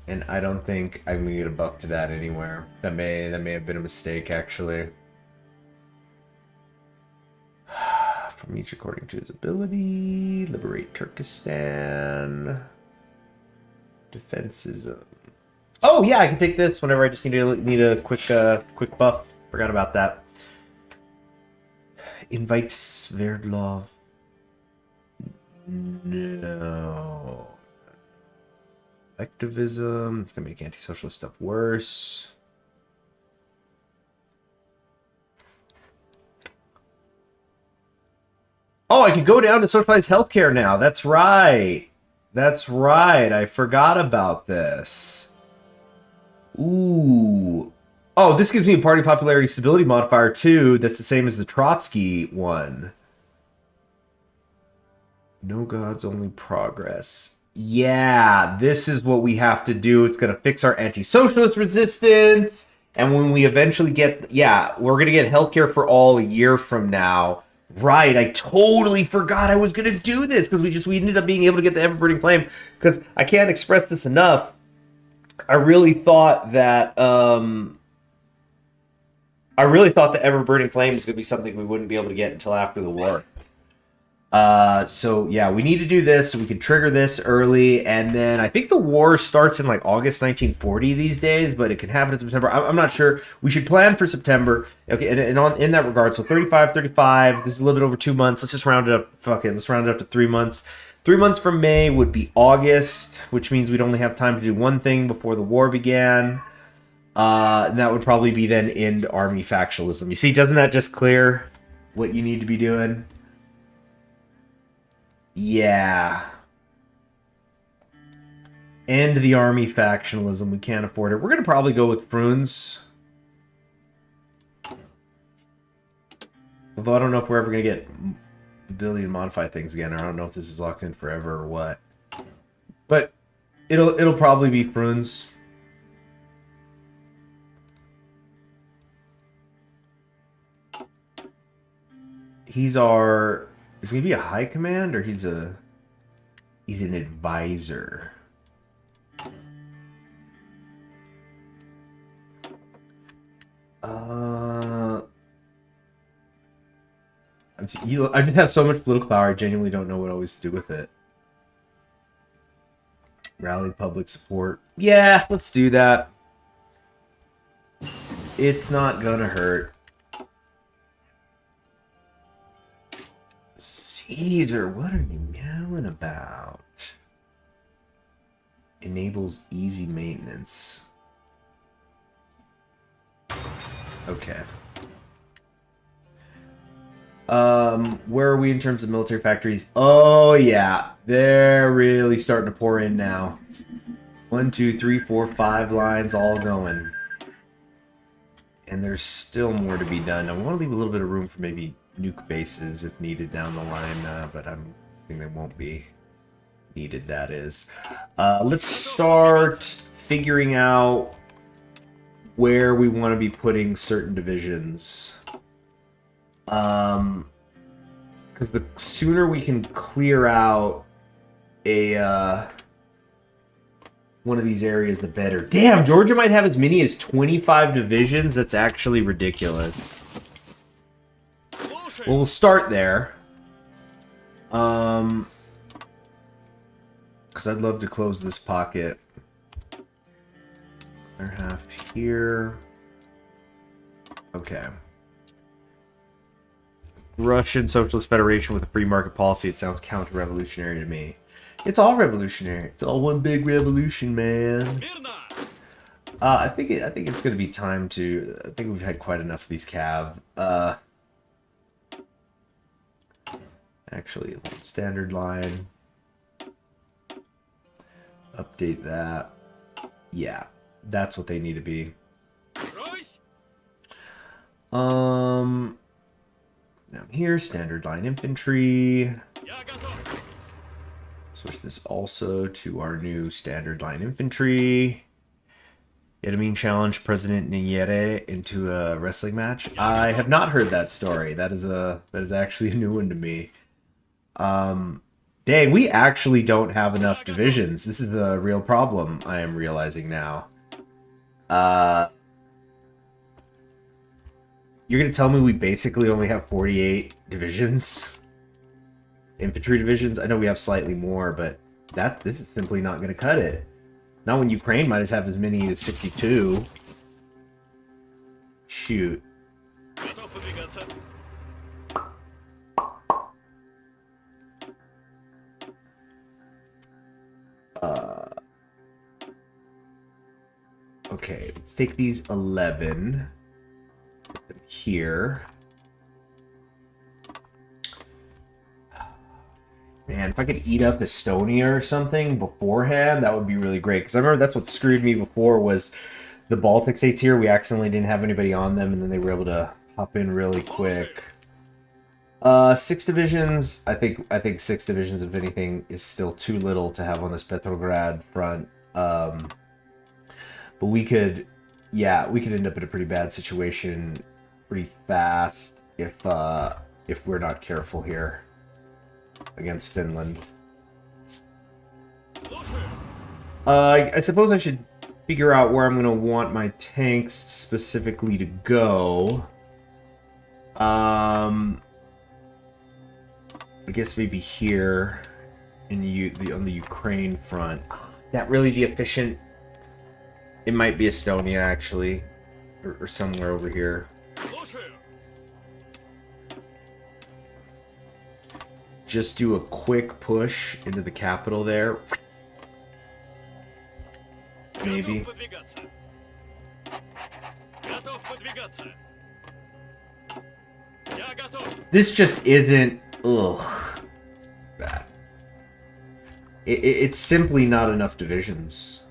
And I don't think I'm gonna get a buff to that anywhere. That may have been a mistake, actually. From each according to his ability. Liberate Turkestan. Defensism. Oh yeah, I can take this whenever I just need a quick buff. Forgot about that. Invite Sverdlov. No. Activism. It's gonna make anti-socialist stuff worse. Oh, I can go down to socialized healthcare now. That's right. That's right. I forgot about this. Ooh. Oh, this gives me a party popularity stability modifier too. That's the same as the Trotsky one. No gods, only progress. Yeah, this is what we have to do. It's going to fix our anti-socialist resistance. And when we eventually get... Yeah, we're going to get healthcare for all a year from now. Right, I totally forgot I was going to do this. Because we ended up being able to get the Ever-Burning Flame. Because I can't express this enough. I really thought that... the Ever-Burning Flame was going to be something we wouldn't be able to get until after the war. So yeah, we need to do this so we can trigger this early, and then I think the war starts in like August 1940 these days, but it can happen in September. I'm not sure. We should plan for September. Okay, and in that regard, so 35. This is a little bit over 2 months. Let's just round it up. Let's round it up to 3 months. 3 months from May would be August, which means we'd only have time to do one thing before the war began. And that would probably be then end army factionalism. You see, doesn't that just clear what you need to be doing? Yeah. End the army factionalism. We can't afford it. We're going to probably go with Prunes. Although I don't know if we're ever going to get the ability to modify things again. I don't know if this is locked in forever or what. But it'll probably be Prunes. He's our... Is he gonna be a high command or he's an advisor? I just have so much political power. I genuinely don't know what always to do with it. Rally public support. Yeah, let's do that. It's not gonna hurt. Caesar, what are you meowing about? Enables easy maintenance. Okay. Where are we in terms of military factories? Oh yeah, they're really starting to pour in now. 1, 2, 3, 4, 5 lines all going. And there's still more to be done. I want to leave a little bit of room for maybe nuke bases if needed down the line, but I think they won't be needed, that is. Let's start figuring out where we want to be putting certain divisions. Because the sooner we can clear out a one of these areas, the better. Damn, Georgia might have as many as 25 divisions. That's actually ridiculous. Well, we'll start there. Because I'd love to close this pocket. Other half here. Okay. Russian Socialist Federation with a free market policy. It sounds counter-revolutionary to me. It's all revolutionary. It's all one big revolution, man. I think it's going to be time to... I think we've had quite enough of these cav. Actually, standard line. Update that. Yeah, that's what they need to be. Down here, standard line infantry. Switch this also to our new standard line infantry. Yedamin challenged President Nyere into a wrestling match. I have not heard that story. That is actually a new one to me. Dang, we actually don't have enough divisions. This is a real problem, I am realizing now. You're gonna tell me we basically only have 48 divisions? Infantry divisions? I know we have slightly more, but this is simply not gonna cut it. Not when Ukraine might have as many as 62. Shoot. Okay, let's take these 11. Put them here. Man, if I could eat up Estonia or something beforehand, that would be really great. Because I remember that's what screwed me before was the Baltic states here. We accidentally didn't have anybody on them, and then they were able to hop in really quick. 6 divisions. I think 6 divisions, if anything, is still too little to have on this Petrograd front. But we could end up in a pretty bad situation pretty fast if we're not careful here against Finland. I suppose I should figure out where I'm going to want my tanks specifically to go. I guess maybe here on the Ukraine front. That really be efficient? It might be Estonia, actually, or somewhere over here. Just do a quick push into the capital there. Maybe. This just isn't... Ugh. Bad. It's simply not enough divisions.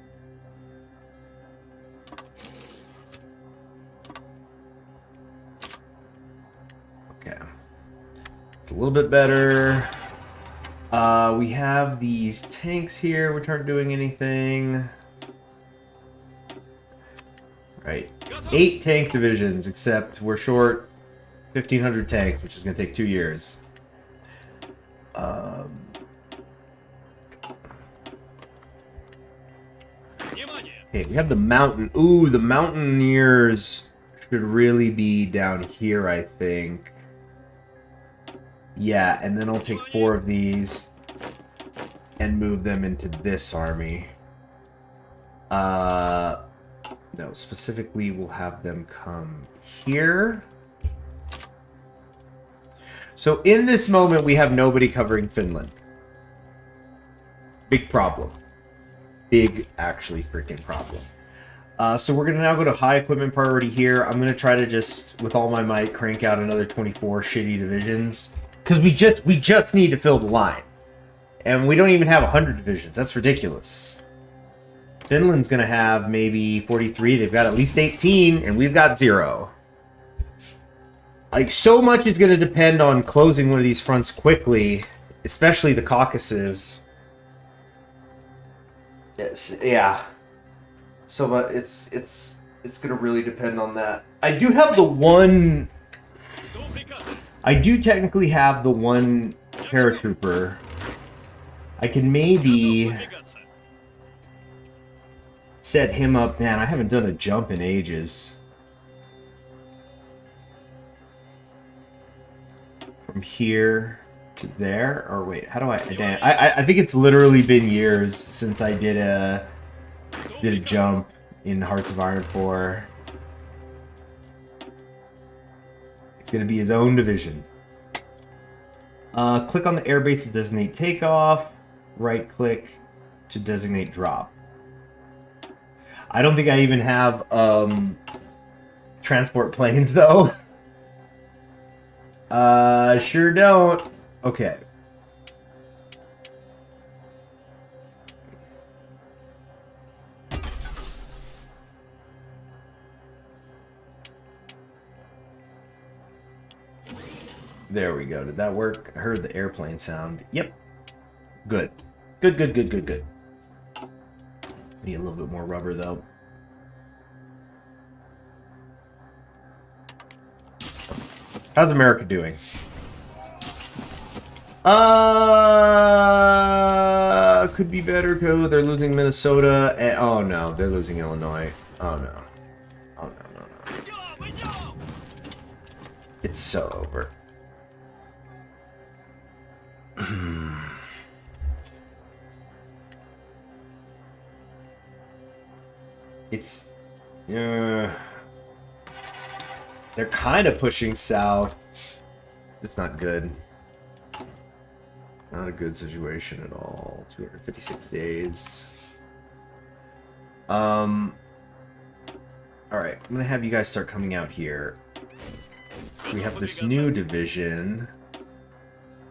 Okay. It's a little bit better. We have these tanks here which aren't doing anything. Right. 8 tank divisions, except we're short 1,500 tanks, which is going to take 2 years. Okay, we have the mountain. Ooh, the mountaineers should really be down here, I think. Yeah, and then I'll take 4 of these and move them into this army. No, specifically we'll have them come here. So in this moment, we have nobody covering Finland. Big problem. Big, actually, freaking problem. So we're going to now go to high equipment priority here. I'm going to try to just, with all my might, crank out another 24 shitty divisions. Because we just need to fill the line. And we don't even have 100 divisions. That's ridiculous. Finland's going to have maybe 43. They've got at least 18, and we've got 0. Like, so much is going to depend on closing one of these fronts quickly, especially the Caucasus. Yeah. So it's going to really depend on that. I do have the one... I do technically have the one paratrooper. I can maybe set him up. Man, I haven't done a jump in ages. From here to there, or wait, how do I think it's literally been years since I did a jump in Hearts of Iron 4. It's gonna be his own division. Click on the airbase to designate takeoff. Right click to designate drop. I don't think I even have transport planes though. Sure don't. Okay. There we go. Did that work? I heard the airplane sound. Yep. Good. Good, good, good, good, good. Need a little bit more rubber, though. How's America doing? Could be better. They're losing Minnesota. And, oh, no. They're losing Illinois. Oh, no. Oh, no. It's so over. It's... they're kind of pushing south. It's not good. Not a good situation at all. 256 days. Alright, I'm gonna have you guys start coming out here. We have this new division.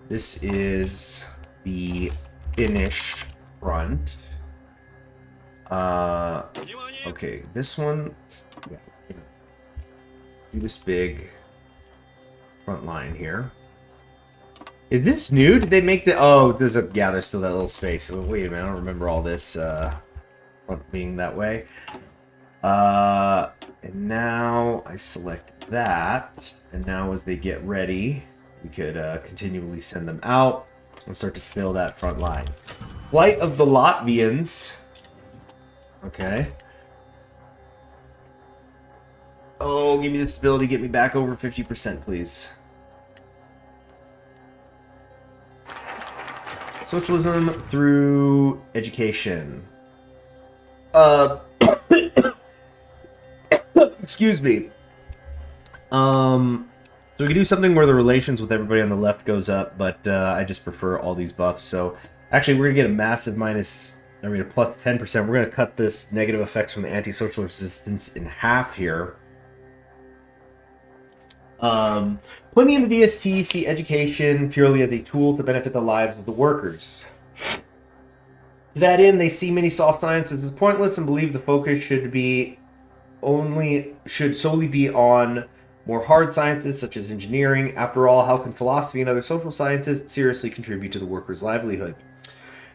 This is the Finnish front. Okay, this one, yeah, do this big front line here. Is this new? Did they make the... Oh, there's a... Yeah, there's still that little space. Wait a minute, I don't remember all this being that way. And now I select that. And now as they get ready, we could continually send them out and start to fill that front line. Flight of the Latvians. Okay. Oh, give me this ability. Get me back over 50%, please. Socialism through education. Excuse me. So we can do something where the relations with everybody on the left goes up, but I just prefer all these buffs. So actually, we're gonna get a massive a plus 10%. We're gonna cut this negative effects from the anti-social resistance in half here. Plenty in the VST see education purely as a tool to benefit the lives of the workers. To that end, they see many soft sciences as pointless and believe the focus should solely be on more hard sciences such as engineering. After all, how can philosophy and other social sciences seriously contribute to the workers' livelihood?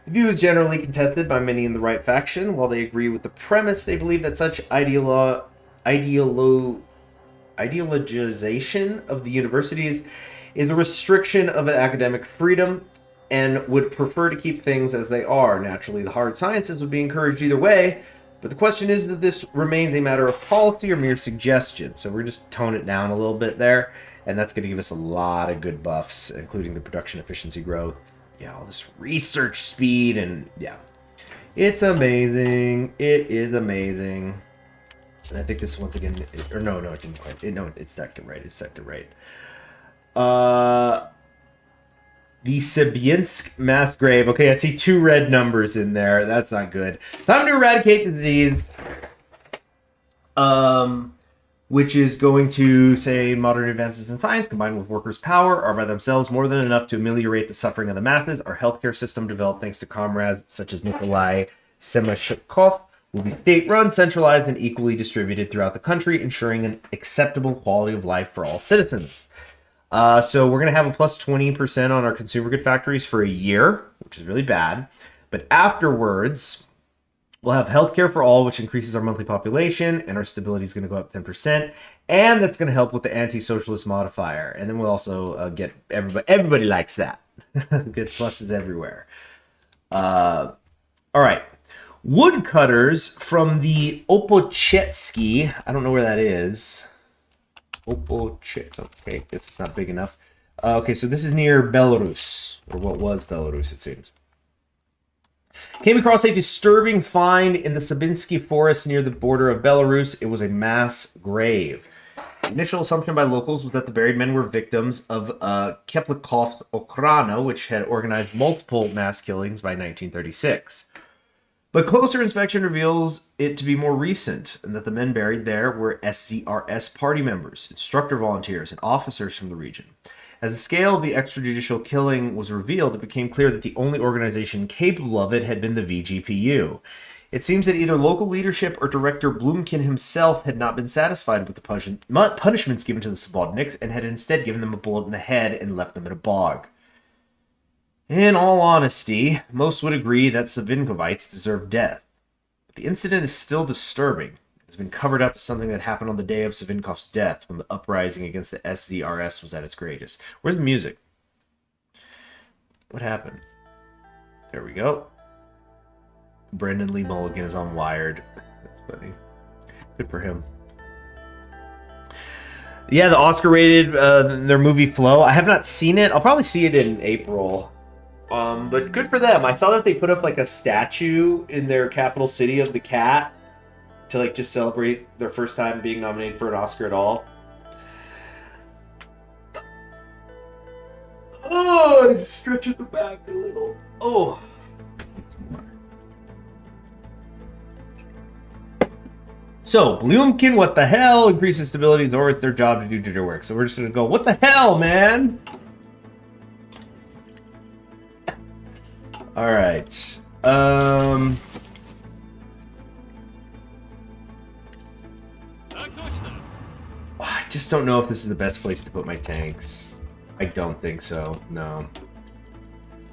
The view is generally contested by many in the right faction. While they agree with the premise, they believe that such ideologization of the universities is a restriction of academic freedom and would prefer to keep things as they are. Naturally, the hard sciences would be encouraged either way, but the question is that this remains a matter of policy or mere suggestion. So we're just tone it down a little bit there, and that's going to give us a lot of good buffs, including the production efficiency growth, yeah, all this research speed, and yeah. It's amazing. It is amazing. And I think this once again, or no, it didn't quite. No, it's stacked it right. It's stacked it right. The Sibiansk mass grave. Okay, I see 2 red numbers in there. That's not good. Time to eradicate the disease. Which is going to say modern advances in science combined with workers' power are by themselves more than enough to ameliorate the suffering of the masses. Our healthcare system, developed thanks to comrades such as Nikolai Semashkov, will be state-run, centralized, and equally distributed throughout the country, ensuring an acceptable quality of life for all citizens. So we're going to have a plus 20% on our consumer good factories for a year, which is really bad. But afterwards, we'll have healthcare for all, which increases our monthly population, and our stability is going to go up 10%. And that's going to help with the anti-socialist modifier. And then we'll also get everybody likes that. Get pluses everywhere. All right. Woodcutters from the Opochetsky. I don't know where that is. Opochetsky. Okay, guess it's not big enough. Okay, so this is near Belarus, or what was Belarus, it seems. Came across a disturbing find in the Sabinsky forest near the border of Belarus. It was a mass grave. The initial assumption by locals was that the buried men were victims of Keplikov's Okhrana, which had organized multiple mass killings by 1936. But closer inspection reveals it to be more recent, and that the men buried there were SZRS party members, instructor volunteers, and officers from the region. As the scale of the extrajudicial killing was revealed, it became clear that the only organization capable of it had been the VGPU. It seems that either local leadership or director Blumkin himself had not been satisfied with the punishments given to the subordinates and had instead given them a bullet in the head and left them in a bog. In all honesty, most would agree that Savinkovites deserve death. But the incident is still disturbing. It's been covered up as something that happened on the day of Savinkov's death, when the uprising against the SZRS was at its greatest. Where's the music? What happened? There we go. Brendan Lee Mulligan is on Wired. That's funny. Good for him. Yeah, the Oscar-rated their movie Flow. I have not seen it. I'll probably see it in April. But good for them. I saw that they put up like a statue in their capital city of the cat to like just celebrate their first time being nominated for an Oscar at all. Oh, I stretch at the back a little. Oh. So, Blumkin, what the hell? Increases stability, or it's their job to do their work. So we're just gonna go, what the hell, man? Alright. I just don't know if this is the best place to put my tanks. I don't think so, no.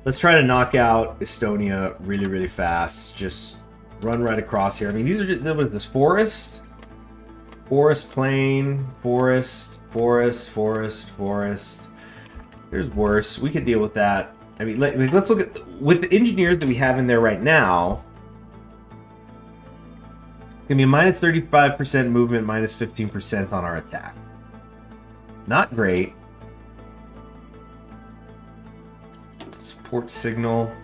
Let's try to knock out Estonia really, really fast. Just run right across here. I mean, these are just, what is this, forest? Forest, plain, forest, forest, forest, forest. There's worse. We could deal with that. I mean, let's look at, with the engineers that we have in there right now, it's going to be a minus 35% movement, minus 15% on our attack. Not great. Support signal.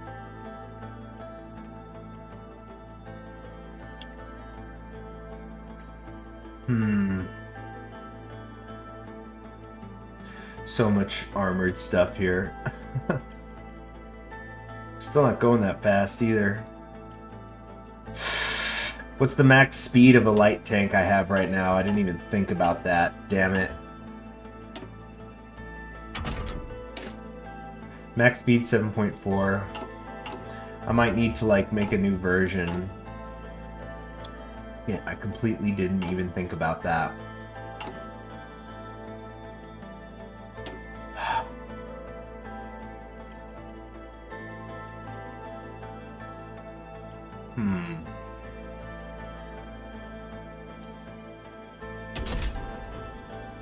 So much armored stuff here. Still not going that fast either. What's the max speed of a light tank I have right now? I didn't even think about that. Damn it. Max speed 7.4. I might need to like make a new version. Yeah, I completely didn't even think about that.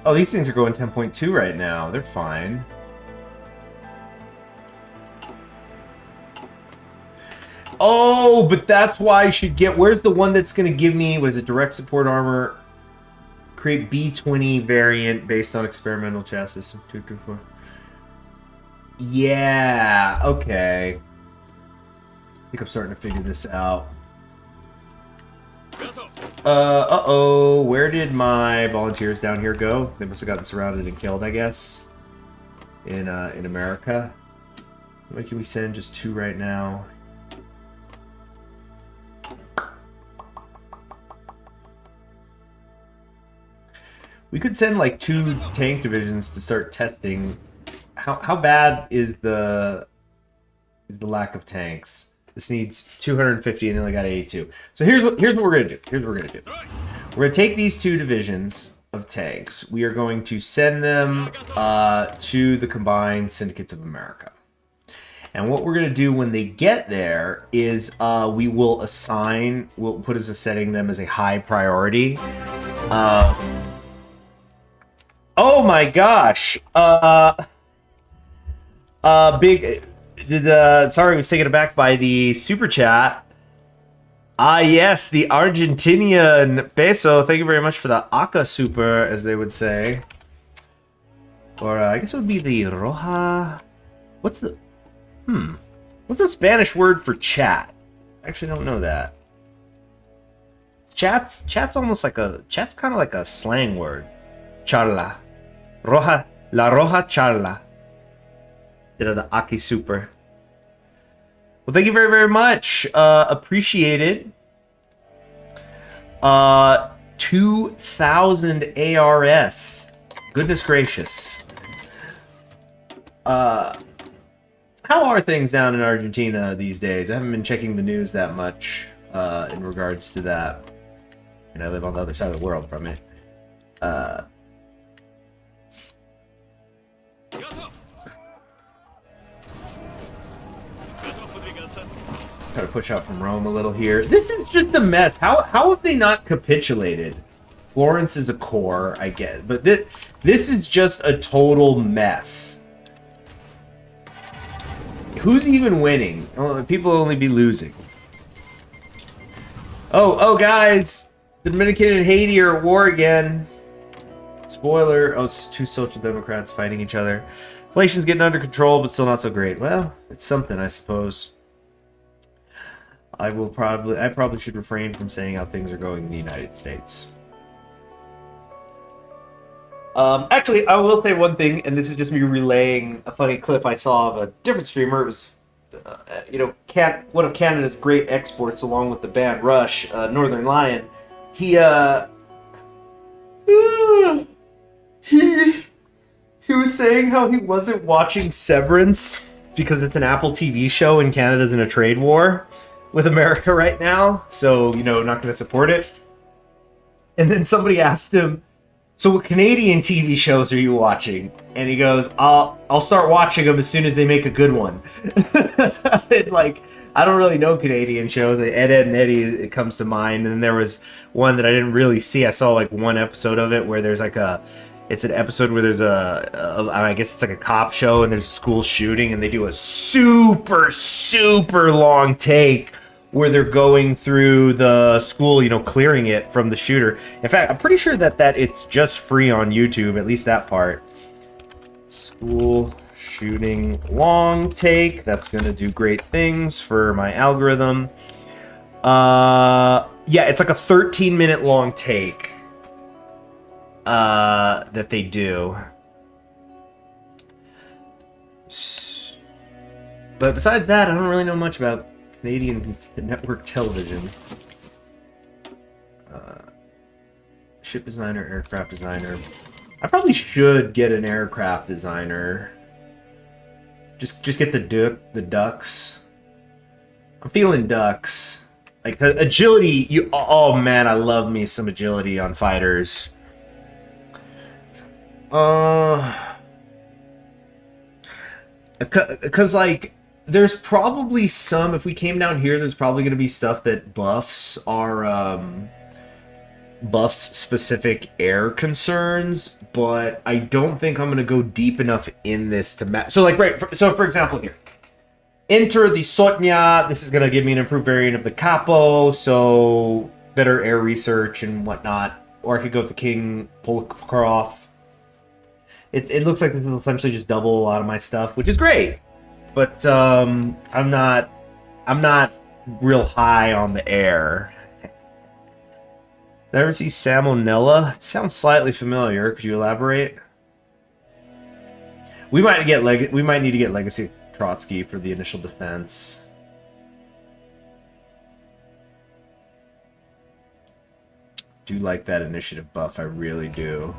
Oh, these things are going 10.2 right now. They're fine. Oh, but that's why I should get... Where's the one that's going to give me... What is it? Direct support armor. Create B20 variant based on experimental chassis. 224. Yeah, okay. I think I'm starting to figure this out. Uh-oh. Where did my volunteers down here go? They must have gotten surrounded and killed, I guess. In America. Why can we send just 2 right now? We could send like 2 tank divisions to start testing. How bad is the lack of tanks? This needs 250 and they only got 82. So here's what we're gonna do. We're gonna take these 2 divisions of tanks. We are going to send them to the combined syndicates of America. And what we're gonna do when they get there is we will assign, we'll put as a setting them as a high priority. Oh my gosh! Sorry, I was taken aback by the super chat. Ah, yes, the Argentinian peso. Thank you very much for the Aka super, as they would say. Or I guess it would be the Roja. What's the Spanish word for chat? I actually don't know that. Chat's almost like chat's kind of like a slang word. Charla. Roja, la Roja charla. Did the Aki super. Well, thank you very, very much. Appreciated. 2,000 ARS. Goodness gracious. How are things down in Argentina these days? I haven't been checking the news that much. in regards to that. And I live on the other side of the world from it. Try to push out from Rome a little here. This is just a mess. How have they not capitulated? Florence is a core, I get, but this is just a total mess. Who's even winning? Oh, people will only be losing. Oh, guys, the Dominican and Haiti are at war again. Spoiler. Oh, it's two social democrats fighting each other. Inflation's getting under control, but still not so great. Well, it's something, I suppose. I probably should refrain from saying how things are going in the United States. Actually, I will say one thing, and this is just me relaying a funny clip I saw of a different streamer. It was, one of Canada's great exports, along with the band Rush, Northern Lion. He was saying how he wasn't watching Severance because it's an Apple TV show and Canada's in a trade war with America right now, so, not going to support it. And then somebody asked him, so what Canadian TV shows are you watching? And he goes, I'll start watching them as soon as they make a good one. And, I don't really know Canadian shows. Ed, Edd and Eddy, it comes to mind. And then there was one that I didn't really see. I saw one episode of it where there's it's an episode where there's I guess it's like a cop show and there's a school shooting and they do a super, super long take where they're going through the school, clearing it from the shooter. In fact, I'm pretty sure that it's just free on YouTube, at least that part. School shooting long take. That's going to do great things for my algorithm. Yeah, it's like a 13-minute long take that they do. But besides that, I don't really know much about Canadian network television. Ship designer, aircraft designer. I probably should get an aircraft designer. Just get the ducks. I'm feeling ducks. Agility. Oh man, I love me some agility on fighters. Because there's probably some, if we came down here, there's probably going to be stuff that buffs our, buffs specific air concerns, but I don't think I'm going to go deep enough in this to match. So, so for example here, enter the Sotnya. This is going to give me an improved variant of the Capo, so better air research and whatnot. Or I could go with the King Polkarov. It looks like this will essentially just double a lot of my stuff, which is great. But I'm not real high on the air. Did I ever see Salmonella? It sounds slightly familiar. Could you elaborate? We might need to get Legacy Trotsky for the initial defense. Do like that initiative buff, I really do.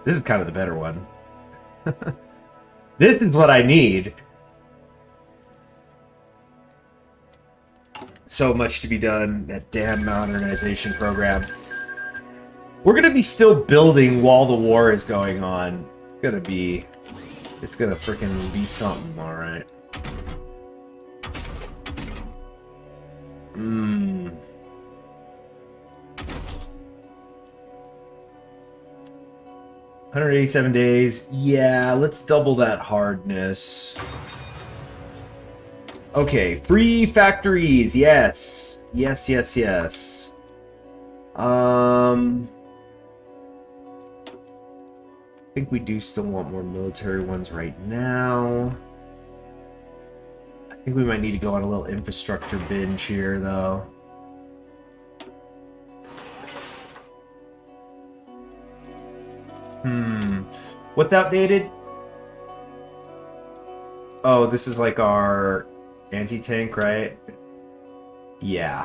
This is kind of the better one. This is what I need. So much to be done. That damn modernization program. We're gonna be still building while the war is going on. It's gonna freaking be something, alright. 187 days. Yeah, let's double that hardness. Okay, free factories. Yes. Yes. I think we do still want more military ones right now. I think we might need to go on a little infrastructure binge here, though. What's outdated? Oh, this is like our anti-tank, right? Yeah.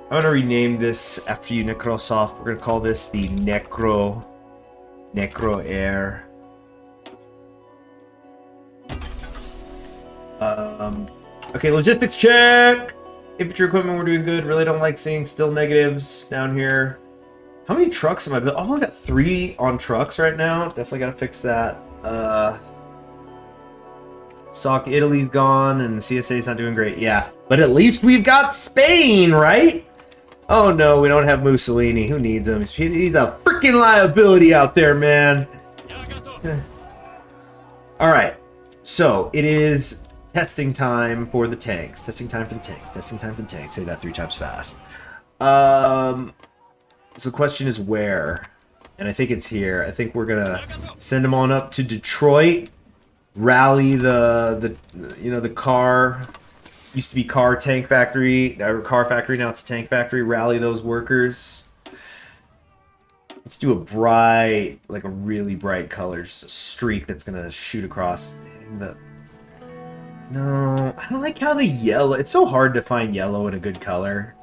I'm gonna rename this after you, Necrosoft. We're gonna call this the Necro Air. Okay, logistics check. Infantry equipment, we're doing good. Really don't like seeing still negatives down here. How many trucks am I building? I've only got 3 on trucks right now. Definitely gotta fix that. SOC Italy's gone and CSA's not doing great. Yeah, but at least we've got Spain, right? Oh no, we don't have Mussolini. Who needs him? He's a freaking liability out there, man. Alright, so it is testing time for the tanks. Testing time for the tanks. Testing time for the tanks. Say that 3 times fast. So the question is where? And I think it's here. I think we're gonna send them on up to Detroit. Rally the car, used to be car tank factory, car factory, now it's a tank factory. Rally those workers. Let's do a bright, like a really bright color, just a streak that's gonna shoot across the... No, I don't like how the yellow, it's so hard to find yellow in a good color.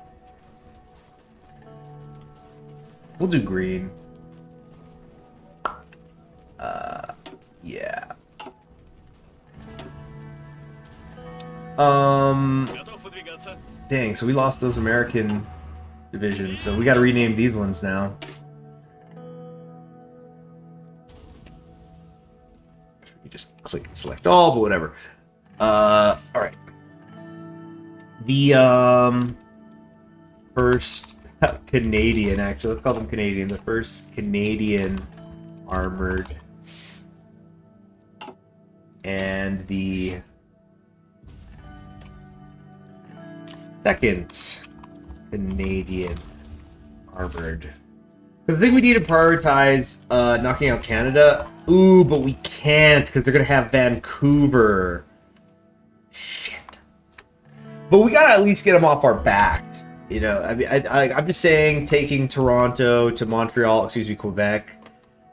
We'll do green. Yeah. Dang, so we lost those American divisions, so we gotta rename these ones now. You just click and select all, but whatever. Alright. The, first Canadian, actually, let's call them Canadian. The first Canadian armored. And the second Canadian armored. Because I think we need to prioritize knocking out Canada. Ooh, but we can't because they're going to have Vancouver. Shit. But we got to at least get them off our backs. You know, I mean, I'm just saying taking Toronto to Montreal, excuse me, Quebec,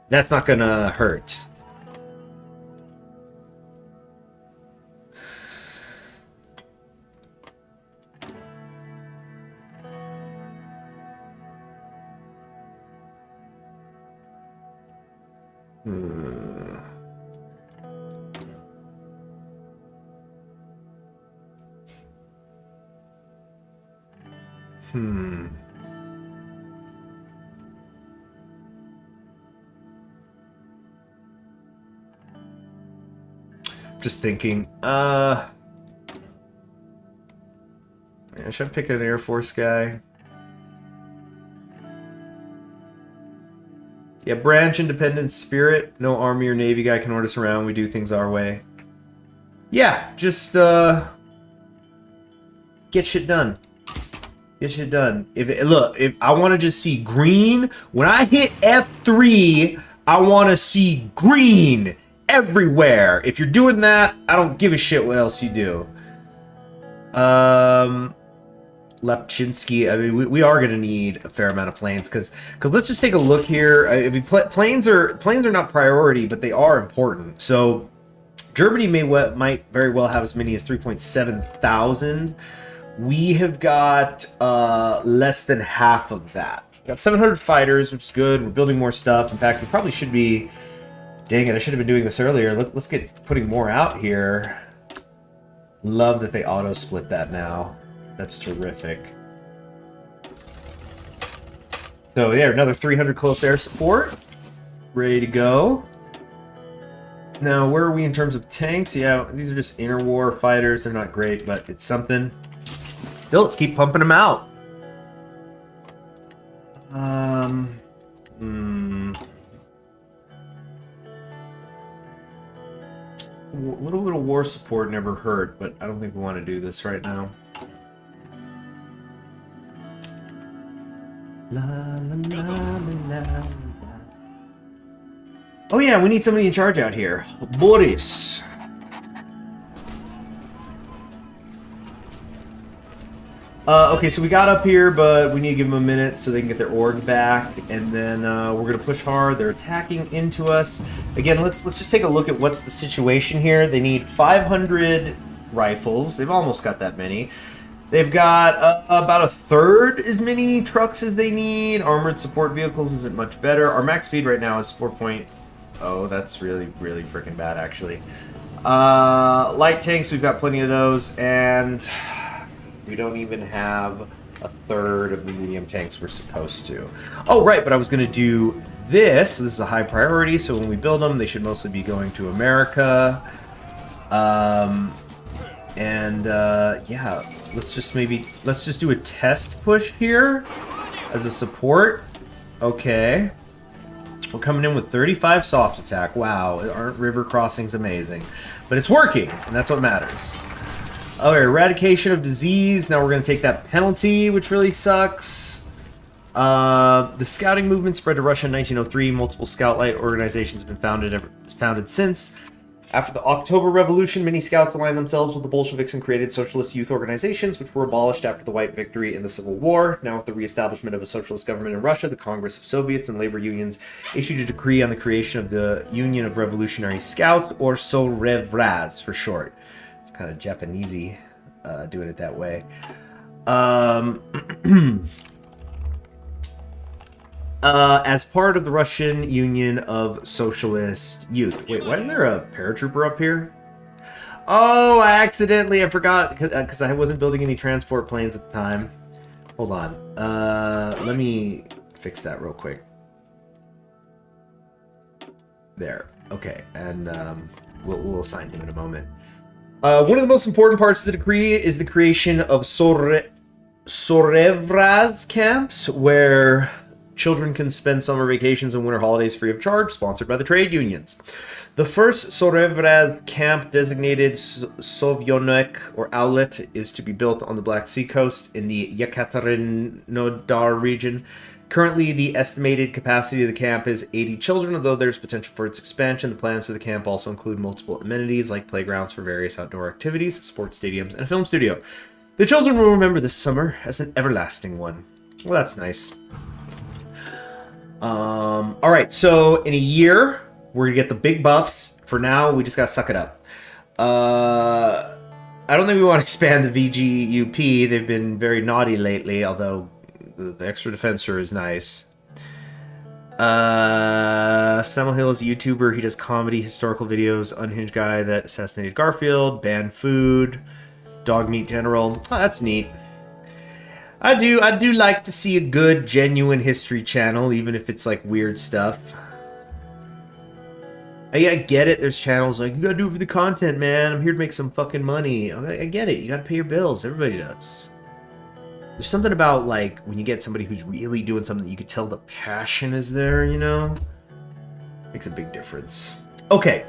that's not going to hurt. Just thinking, yeah, should I pick an Air Force guy? Yeah, branch independent spirit. No Army or Navy guy can order us around. We do things our way. Yeah, just get shit done. Get shit done. If I want to just see green, when I hit F3, I want to see green everywhere. If you're doing that, I don't give a shit what else you do. Lepchinsky, I mean, we are going to need a fair amount of planes because let's just take a look here. I mean, planes are not priority, but they are important. So Germany might very well have as many as 3.7 thousand. We have got less than half of that. We've got 700 fighters, which is good. We're building more stuff. In fact, we probably should be... Dang it, I should have been doing this earlier. Let's get putting more out here. Love that they auto-split that now. That's terrific. So yeah, another 300 close air support. Ready to go. Now, where are we in terms of tanks? Yeah, these are just interwar fighters. They're not great, but it's something. Still, let's keep pumping them out. A little bit of war support never hurt, but I don't think we want to do this right now. La, la, la, la, la. Oh yeah, we need somebody in charge out here. Boris. Okay, so we got up here, but we need to give them a minute so they can get their org back, and then we're gonna push hard. They're attacking into us. Again, let's just take a look at what's the situation here. They need 500 rifles. They've almost got that many. They've got about a third as many trucks as they need. Armored support vehicles isn't much better. Our max speed right now is 4.0. That's really, really freaking bad, actually. Light tanks, we've got plenty of those, and we don't even have a third of the medium tanks we're supposed to. Oh, right, but I was going to do this. This is a high priority, so when we build them, they should mostly be going to America. Yeah, let's just do a test push here as a support. Okay. We're coming in with 35 soft attack. Wow, aren't river crossings amazing? But it's working, and that's what matters. Okay, eradication of disease. Now we're going to take that penalty, which really sucks. The scouting movement spread to Russia in 1903. Multiple scout light organizations have been founded since. After the October Revolution, many scouts aligned themselves with the Bolsheviks and created socialist youth organizations, which were abolished after the White victory in the Civil War. Now, with the reestablishment of a socialist government in Russia, the Congress of Soviets and labor unions issued a decree on the creation of the Union of Revolutionary Scouts, or Sorevraz for short. It's kind of Japanesey, doing it that way. As part of the Russian Union of Socialist Youth. Wait, why is there a paratrooper up here? Oh, I forgot, because I wasn't building any transport planes at the time. Hold on. Let me fix that real quick. There. Okay, and we'll assign him in a moment. One of the most important parts of the decree is the creation of Sorevraz camps, where children can spend summer vacations and winter holidays free of charge, sponsored by the trade unions. The first Sorevraz camp, designated Sovyonok or Outlet, is to be built on the Black Sea coast in the Yekaterinodar region. Currently, the estimated capacity of the camp is 80 children, although there's potential for its expansion. The plans for the camp also include multiple amenities like playgrounds for various outdoor activities, sports stadiums, and a film studio. The children will remember this summer as an everlasting one. Well, that's nice. Alright, so in a year, we're gonna get the big buffs. For now, we just gotta suck it up. I don't think we want to expand the VGUP. They've been very naughty lately, although the extra defense sure is nice. Samuel Hill is a YouTuber. He does comedy, historical videos, unhinged guy that assassinated Garfield, banned food, dog meat general. Oh, that's neat. I do like to see a good, genuine history channel, even if it's like weird stuff. I get it, there's channels like, you gotta do it for the content, man. I'm here to make some fucking money. I get it, you gotta pay your bills. Everybody does. There's something about, like, when you get somebody who's really doing something, you could tell the passion is there, you know? Makes a big difference. Okay.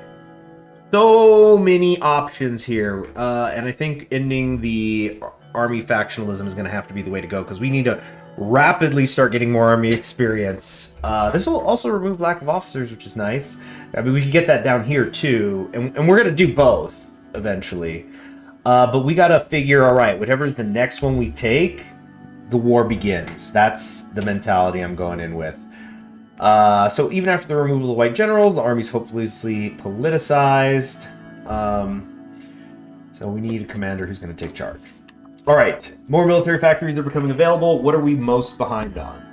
So many options here. And I think ending the army factionalism is going to have to be the way to go, because we need to rapidly start getting more army experience. This will also remove lack of officers, which is nice. I mean, we can get that down here too, and we're going to do both eventually. But we got to figure, all right, whatever's the next one we take, the war begins. That's the mentality I'm going in with. So even after the removal of the white generals, the army's hopelessly politicized. So we need a commander who's going to take charge. All right, more military factories are becoming available. What are we most behind on?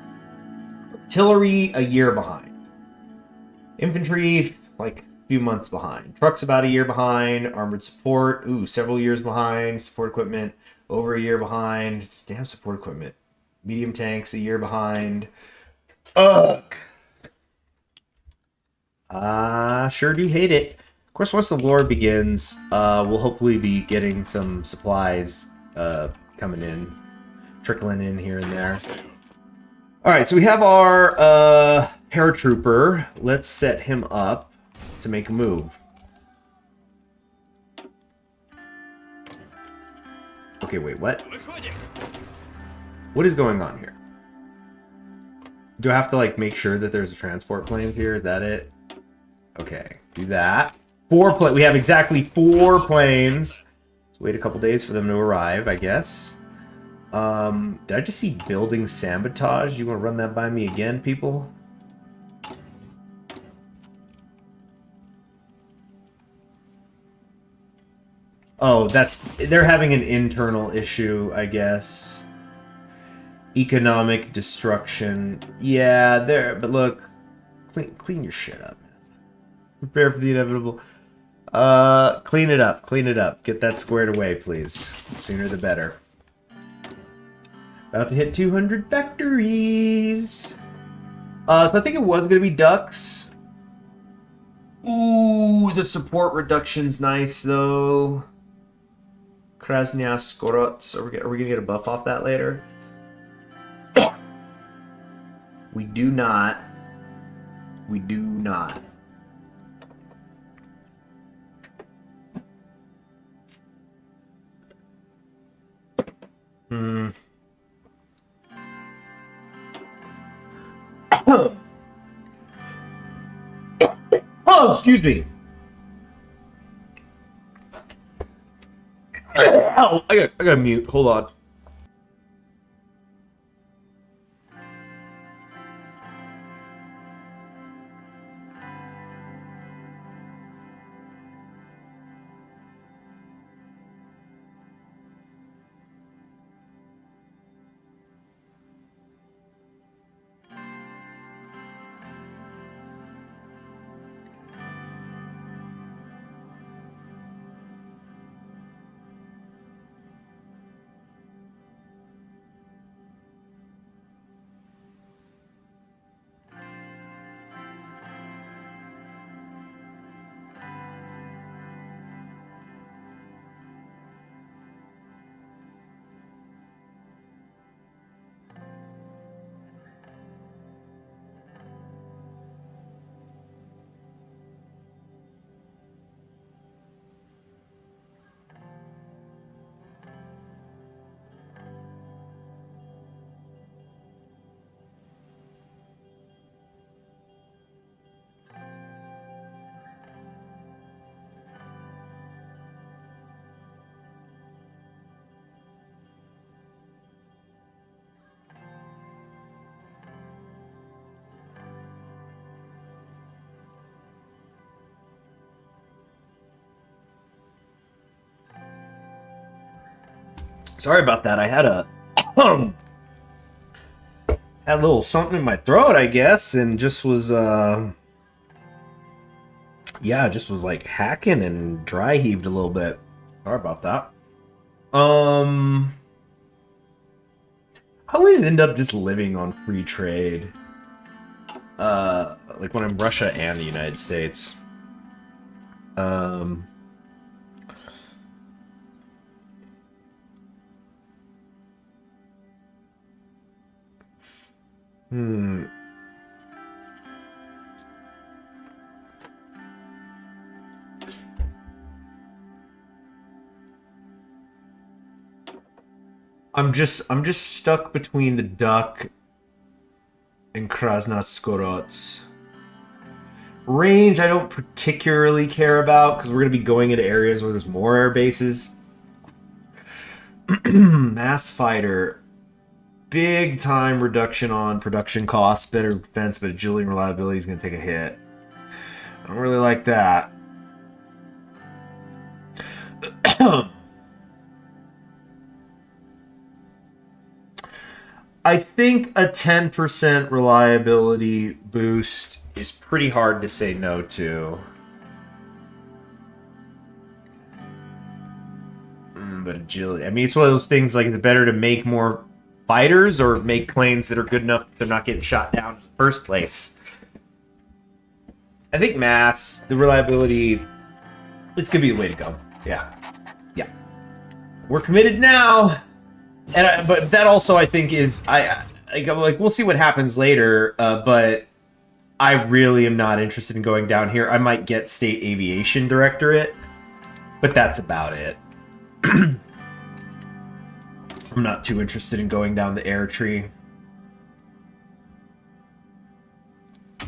Artillery, a year behind. Infantry, like a few months behind. Trucks, about a year behind. Armored support, several years behind. Support equipment, over a year behind. It's damn support equipment. Medium tanks, a year behind. Ugh. Sure do hate it. Of course, once the war begins, we'll hopefully be getting some supplies coming in, trickling in here and there. All right, so we have our paratrooper. Let's set him up to make a move. Okay, wait, what? What is going on here? Do I have to, like, make sure that there's a transport plane here? Is that it? Okay, do that. We have exactly 4 planes. Let's wait a couple days for them to arrive, I guess. Did I just see building sabotage? Do you want to run that by me again, people? Oh, they're having an internal issue, I guess. Economic destruction. Yeah, but look, clean your shit up, man. Prepare for the inevitable. Clean it up. Clean it up. Get that squared away, please. Sooner the better. About to hit 200 factories. So I think it was going to be ducks. Ooh, the support reduction's nice, though. Krasnya Skorots. Are we going to get a buff off that later? We do not. We do not. Hmm. Oh, excuse me. Oh, I got mute. Hold on. Sorry about that. I had a had a little something in my throat, I guess, and just was yeah, just was like hacking and dry heaved a little bit. Sorry about that. I always end up just living on free trade. Like when I'm Russia and the United States. Hmm. I'm just stuck between the duck and Krasnoskorots. Range I don't particularly care about because we're going to be going into areas where there's more air bases. Mass fighter. Big time reduction on production costs, better defense, but agility and reliability is going to take a hit. I don't really like that. I think a 10% reliability boost is pretty hard to say no to. But agility, I mean, it's one of those things like it's better to make more fighters or make planes that are good enough that they're not getting shot down in the first place. I think mass, the reliability, it's gonna be the way to go. Yeah, yeah. We're committed now, and but that also I think is I'm like we'll see what happens later. But I really am not interested in going down here. I might get State Aviation Directorate, but that's about it. I'm not too interested in going down the air tree. I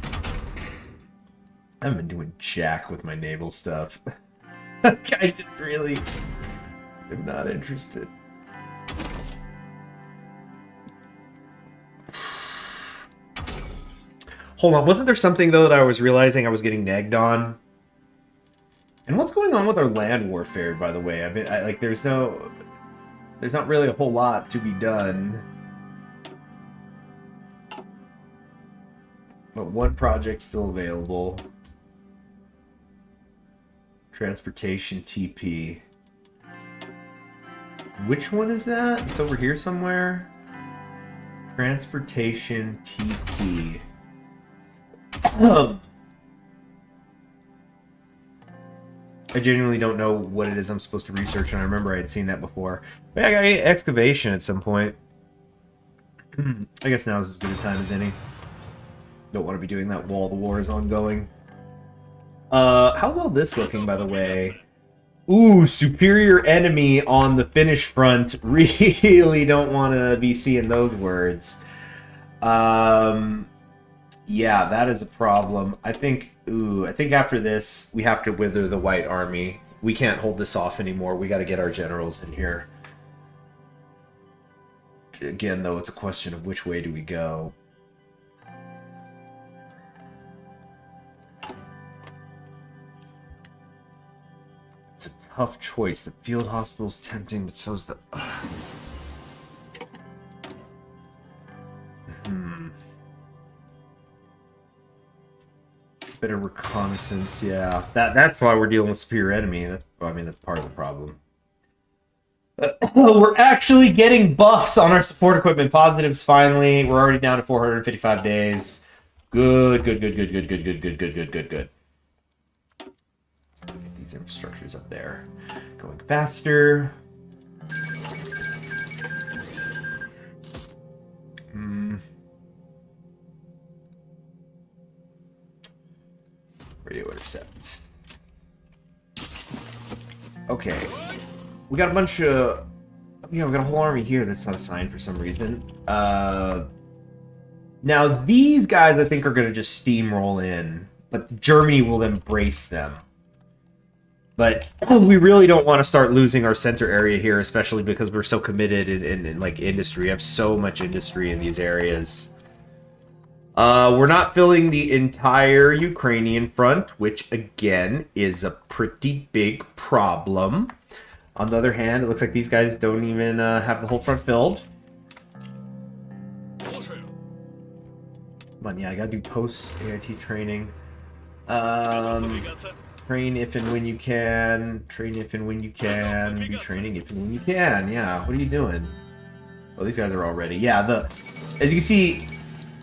haven't been doing jack with my naval stuff. I just really am not interested. Hold on, wasn't there something though that I was realizing I was getting negged on? And what's going on with our land warfare, by the way? I mean, like, there's not really a whole lot to be done. But one project's still available. Transportation TP. Which one is that? It's over here somewhere. Transportation TP. I genuinely don't know what it is I'm supposed to research, and I remember I had seen that before. But yeah, I got excavation at some point. I guess now is as good a time as any. Don't want to be doing that while the war is ongoing. How's all this looking, by the way? Ooh, superior enemy on the Finnish front. Really don't want to be seeing those words. Yeah, that is a problem. I think after this, we have to wither the White Army. We can't hold this off anymore. We got to get our generals in here. Again, though, it's a question of which way do we go. It's a tough choice. The field hospital's tempting, but so's the... Better reconnaissance, yeah. That's why we're dealing with superior enemy. That's part of the problem. We're actually getting buffs on our support equipment. Positives, finally. We're already down to 455 days. Good. Get these infrastructures up there. Going faster. Radio intercept. Okay. We got a bunch of... we got a whole army here that's not assigned for some reason. Now, these guys, I think, are going to just steamroll in. But Germany will embrace them. But we really don't want to start losing our center area here, especially because we're so committed in like, industry. We have so much industry in these areas. We're not filling the entire Ukrainian front, which, again, is a pretty big problem. On the other hand, it looks like these guys don't even have the whole front filled. But yeah, I gotta do post-AIT training. Train if and when you can. Train if and when you can. Be training if and when you can. Yeah, what are you doing? Oh, these guys are all ready. Yeah, as you can see...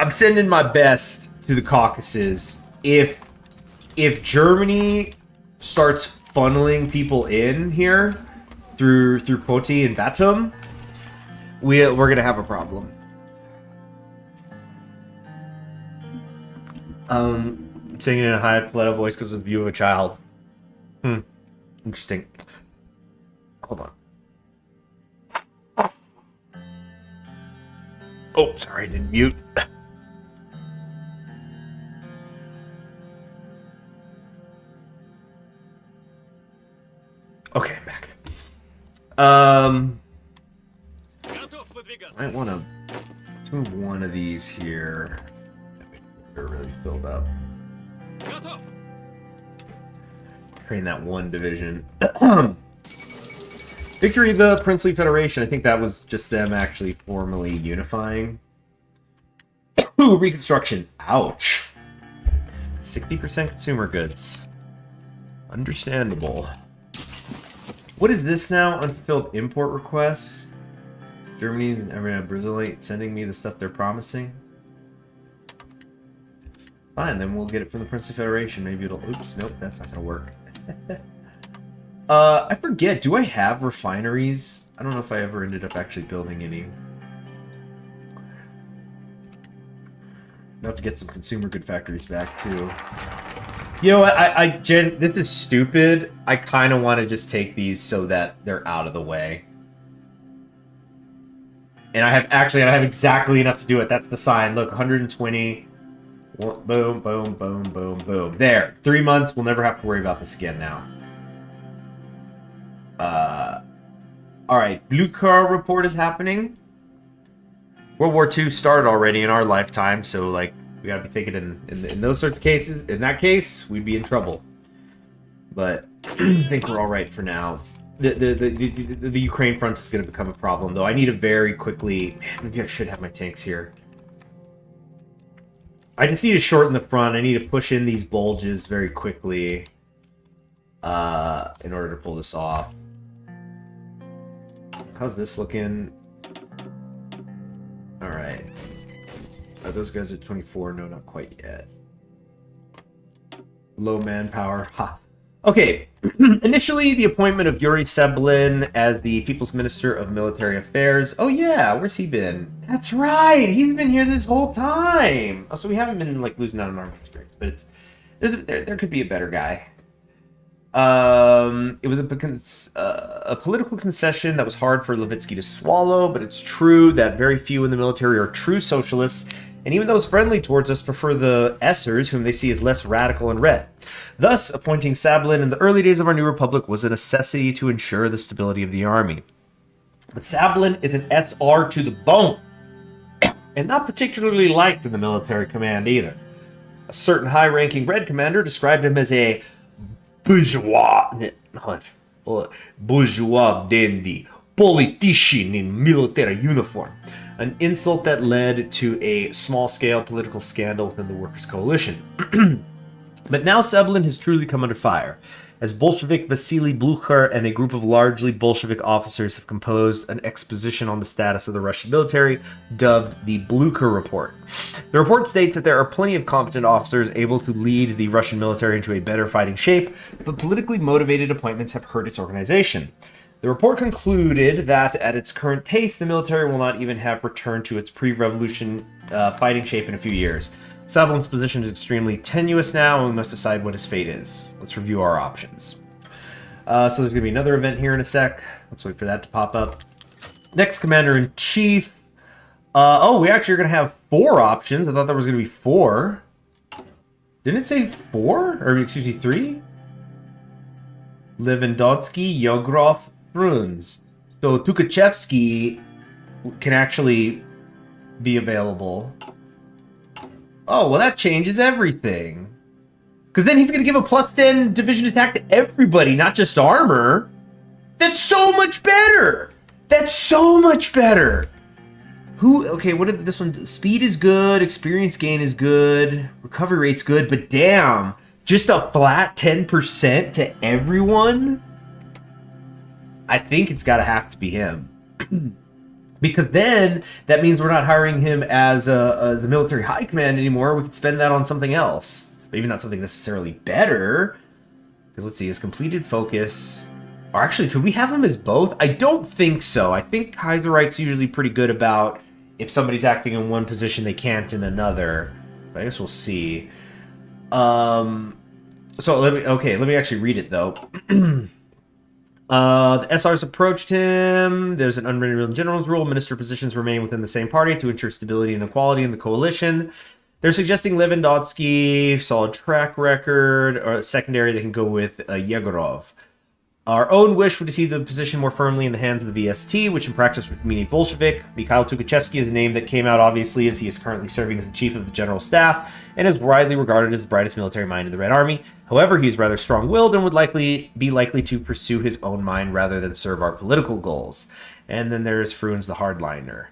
I'm sending my best to the Caucasus. If Germany starts funneling people in here through Poti and Batum, we're gonna have a problem. Singing in a high falsetto voice because of the view of a child. Interesting. Hold on. Oh, sorry, I didn't mute. Okay, I'm back. Might want to move one of these here. They're really filled up. Train that one division. Victory of the Princely Federation. I think that was just them actually formally unifying. Ooh, reconstruction. Ouch. 60% consumer goods. Understandable. What is this now? Unfulfilled import requests. Germany's and Brazil ain't sending me the stuff they're promising. Fine, then we'll get it from the Princely Federation. Maybe it'll... Oops, nope, that's not gonna work. I forget. Do I have refineries? I don't know if I ever ended up actually building any. I'll have to get some consumer good factories back, too. You know what, Jen, this is stupid. I kind of want to just take these so that they're out of the way. And I have exactly enough to do it. That's the sign. Look, 120. Boom, boom, boom, boom, boom. There. 3 months. We'll never have to worry about this again now. Alright. Blue Car report is happening. World War II started already in our lifetime, so, like, we gotta be thinking in those sorts of cases. In that case, we'd be in trouble. But I think we're all right for now. The Ukraine front is going to become a problem, though. I need to very quickly... Man, maybe I should have my tanks here. I just need to shorten the front. I need to push in these bulges very quickly. in order to pull this off. How's this looking? All right. Are those guys at 24? No, not quite yet. Low manpower. Ha. Okay. Initially, the appointment of Yuri Seblin as the People's Minister of Military Affairs. Oh yeah, where's he been? That's right. He's been here this whole time. Oh, so we haven't been like losing out on army experience, but there could be a better guy. It was a political concession that was hard for Levitsky to swallow, but it's true that very few in the military are true socialists, and even those friendly towards us prefer the Essers, whom they see as less radical and red. Thus, appointing Sablin in the early days of our new republic was a necessity to ensure the stability of the army. But Sablin is an SR to the bone, and not particularly liked in the military command either. A certain high-ranking Red commander described him as a bourgeois dandy, politician in military uniform. An insult that led to a small-scale political scandal within the Workers' Coalition. But now Seblin has truly come under fire, as Bolshevik Vasily Blucher and a group of largely Bolshevik officers have composed an exposition on the status of the Russian military, dubbed the Blucher Report. The report states that there are plenty of competent officers able to lead the Russian military into a better fighting shape, but politically motivated appointments have hurt its organization. The report concluded that at its current pace, the military will not even have returned to its pre-revolution fighting shape in a few years. Sablin's position is extremely tenuous now, and we must decide what his fate is. Let's review our options. So there's going to be another event here in a sec. Let's wait for that to pop up. Next, Commander-in-Chief. Oh, we actually are going to have 4 options. I thought there was going to be 4. Didn't it say 4? Or, excuse me, 3? Lewandowski, Yogrov, Fruns. So Tukhachevsky can actually be available. Oh, well, that changes everything. Because then he's going to give a +10 division attack to everybody, not just armor. That's so much better. That's so much better. Okay, what did this one do? Speed is good, experience gain is good, recovery rate's good, but damn, just a flat 10% to everyone? I think it's got to have to be him. Because then that means we're not hiring him as a military high command anymore. We could spend that on something else. Maybe not something necessarily better. Because let's see, his completed focus. Or actually, could we have him as both? I don't think so. I think Kaiserreich's usually pretty good about if somebody's acting in one position, they can't in another. But I guess we'll see. So let me actually read it though. The SRs approached him. There's an unwritten general's rule. Minister positions remain within the same party to ensure stability and equality in the coalition. They're suggesting Lewandowski, solid track record, or secondary they can go with Yegorov. Our own wish would to see the position more firmly in the hands of the VST, which in practice would mean a Bolshevik. Mikhail Tukhachevsky is a name that came out obviously as he is currently serving as the chief of the general staff and is widely regarded as the brightest military mind in the Red Army. However, he is rather strong-willed and would be likely to pursue his own mind rather than serve our political goals. And then there's Fruins the hardliner,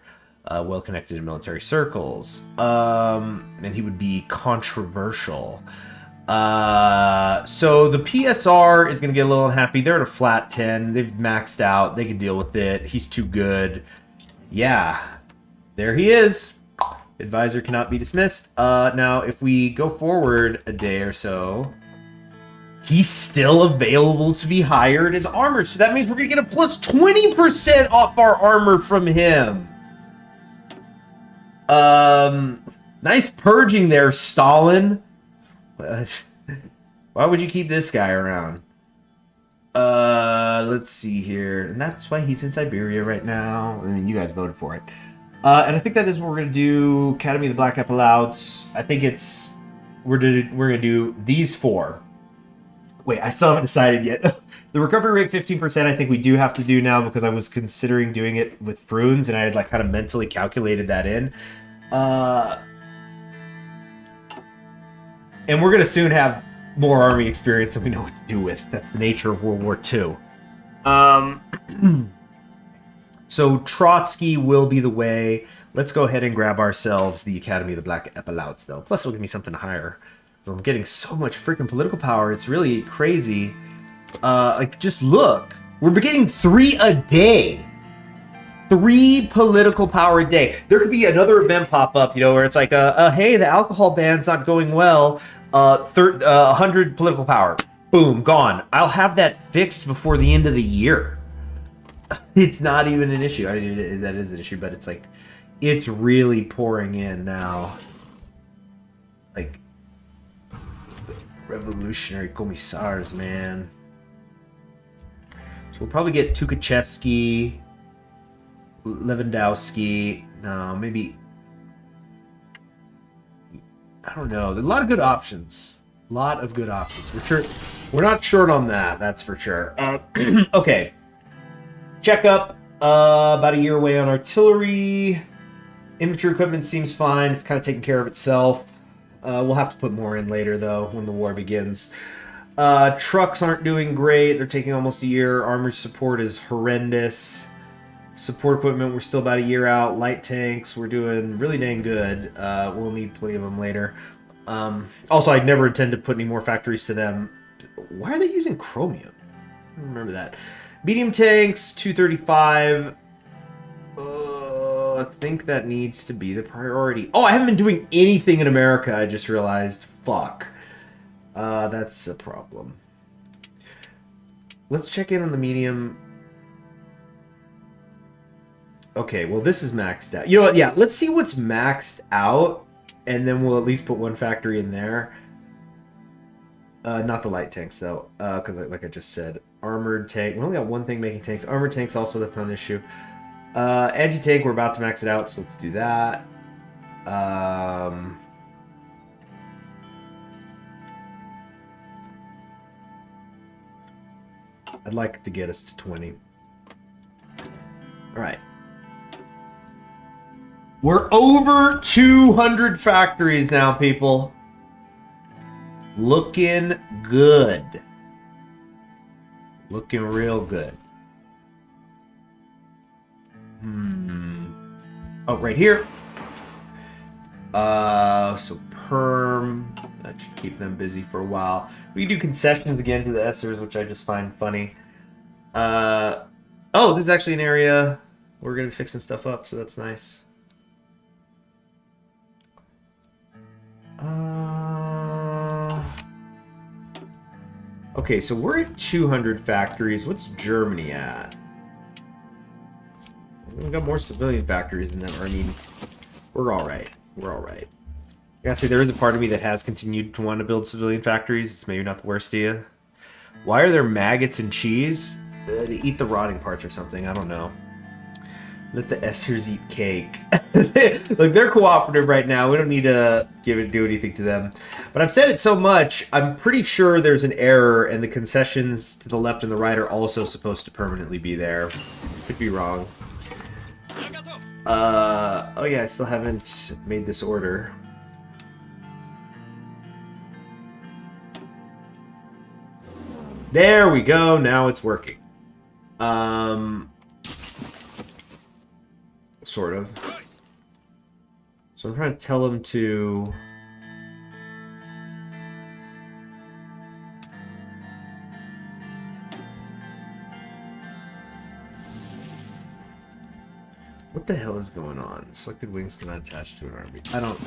well-connected in military circles. And he would be controversial. So the PSR is going to get a little unhappy. They're at a flat 10. They've maxed out. They can deal with it. He's too good. Yeah, there he is. Advisor cannot be dismissed. Now, if we go forward a day or so, he's still available to be hired as armor. So that means we're going to get a plus 20% off our armor from him. Nice purging there, Stalin. Why would you keep this guy around? Let's see here. And that's why he's in Siberia right now. I mean, you guys voted for it. And I think that is what we're going to do. Academy of the Black Epaulets. I think it's... We're going to do these 4. Wait, I still haven't decided yet. The recovery rate 15% I think we do have to do now because I was considering doing it with Fruins and I had like kind of mentally calculated that in. And we're going to soon have more army experience than we know what to do with. That's the nature of World War II. So Trotsky will be the way. Let's go ahead and grab ourselves the Academy of the Black Epaulets, though. Plus, it'll give me something higher. I'm getting so much freaking political power. It's really crazy. Like, just look. We're getting 3 a day. 3 political power a day. There could be another event pop up, you know, where it's like, hey, the alcohol ban's not going well. 100 political power. Boom, gone. I'll have that fixed before the end of the year. It's not even an issue. I mean, that is an issue, but it's like, it's really pouring in now. Like, revolutionary commissars, man. So we'll probably get Tukhachevsky, Lewandowski. No, maybe. I don't know. There's a lot of good options. A lot of good options. We're not short on that. That's for sure. Okay. Checkup. About a year away on artillery. Infantry equipment seems fine. It's kind of taking care of itself. We'll have to put more in later, though, when the war begins. Trucks aren't doing great. They're taking almost a year. Armored support is horrendous. Support equipment, we're still about a year out. Light tanks, we're doing really dang good. We'll need plenty of them later. Also, I never intend to put any more factories to them. Why are they using chromium? I don't remember that. Medium tanks, 235. I think that needs to be the priority. Oh, I haven't been doing anything in America, I just realized. Fuck. That's a problem. Let's check in on the medium. Okay, well, this is maxed out. You know what? Yeah, let's see what's maxed out, and then we'll at least put one factory in there. Not the light tanks, though, because like I just said, armored tank. We only got one thing making tanks. Armored tanks also, that's not an issue. Anti-tank, we're about to max it out, so let's do that. I'd like to get us to 20. All right. We're over 200 factories now, people. Looking good. Looking real good. Oh, right here. So perm. That should keep them busy for a while. We can do concessions again to the Essers, which I just find funny. Oh, this is actually an area we're going to be fixing stuff up, so that's nice. Okay, so we're at 200 factories. What's Germany at? We've got more civilian factories than them. I mean, we're all right. We're all right. I gotta say, there is a part of me that has continued to want to build civilian factories. It's maybe not the worst idea. Why are there maggots and cheese? To eat the rotting parts or something. I don't know. Let the Essers eat cake. Look, they're cooperative right now. We don't need to do anything to them. But I've said it so much, I'm pretty sure there's an error, and the concessions to the left and the right are also supposed to permanently be there. Could be wrong. Oh yeah, I still haven't made this order. There we go. Now it's working. Sort of. So I'm trying to tell him to... What the hell is going on? Selected wings cannot attach to an army. I don't...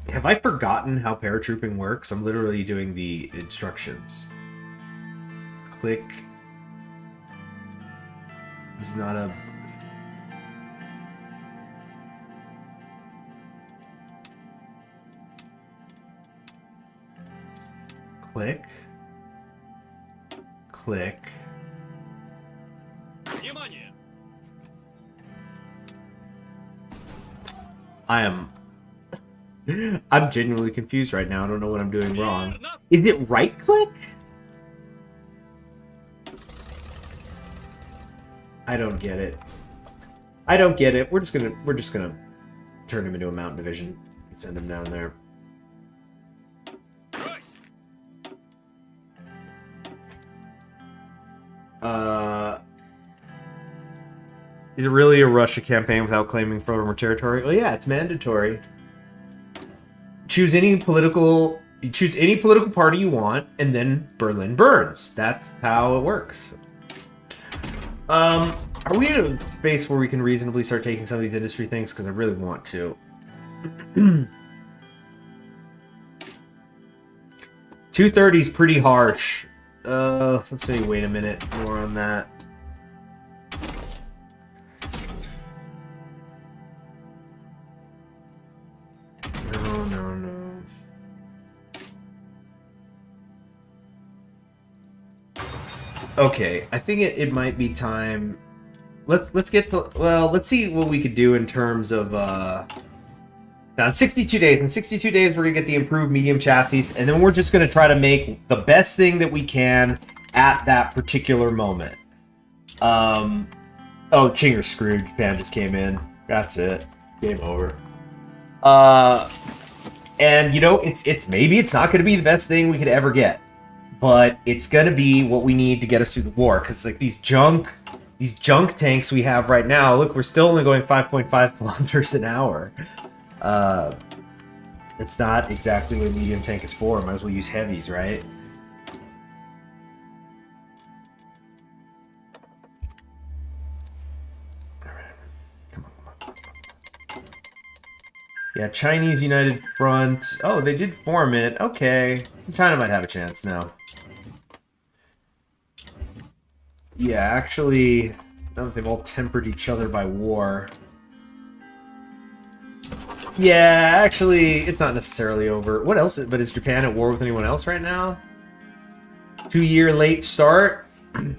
Have I forgotten how paratrooping works? I'm literally doing the instructions. Click. It's not a... Click. Click. I'm genuinely confused right now. I don't know what I'm doing wrong. Is it right click? I don't get it. I don't get it. We're just gonna turn him into a mountain division and send him down there. Is it really a Russia campaign without claiming former territory? Oh yeah, it's mandatory. Choose any political You choose any political party you want, and then Berlin burns. That's how it works. Are we in a space where we can reasonably start taking some of these industry things? Because I really want to. 230 is pretty harsh. Let's say wait a minute more on that. No. Okay, I think it might be time. Let's get to, well, let's see what we could do in terms of now in 62 days. In 62 days we're gonna get the improved medium chassis, and then we're just gonna try to make the best thing that we can at that particular moment. Oh, Chinger's screwed. Japan just came in. That's it. Game over. And you know, it's maybe it's not gonna be the best thing we could ever get, but it's gonna be what we need to get us through the war. Because like these junk tanks we have right now, look, we're still only going 5.5 kilometers an hour. It's not exactly what a medium tank is for. Might as well use heavies, right? All right, come on. Yeah, Chinese United Front. Oh, they did form it. Okay, China might have a chance now. Yeah, actually, now that they've all tempered each other by war. Yeah, actually, it's not necessarily over. What else? But is Japan at war with anyone else right now? 2-year late start. Okay,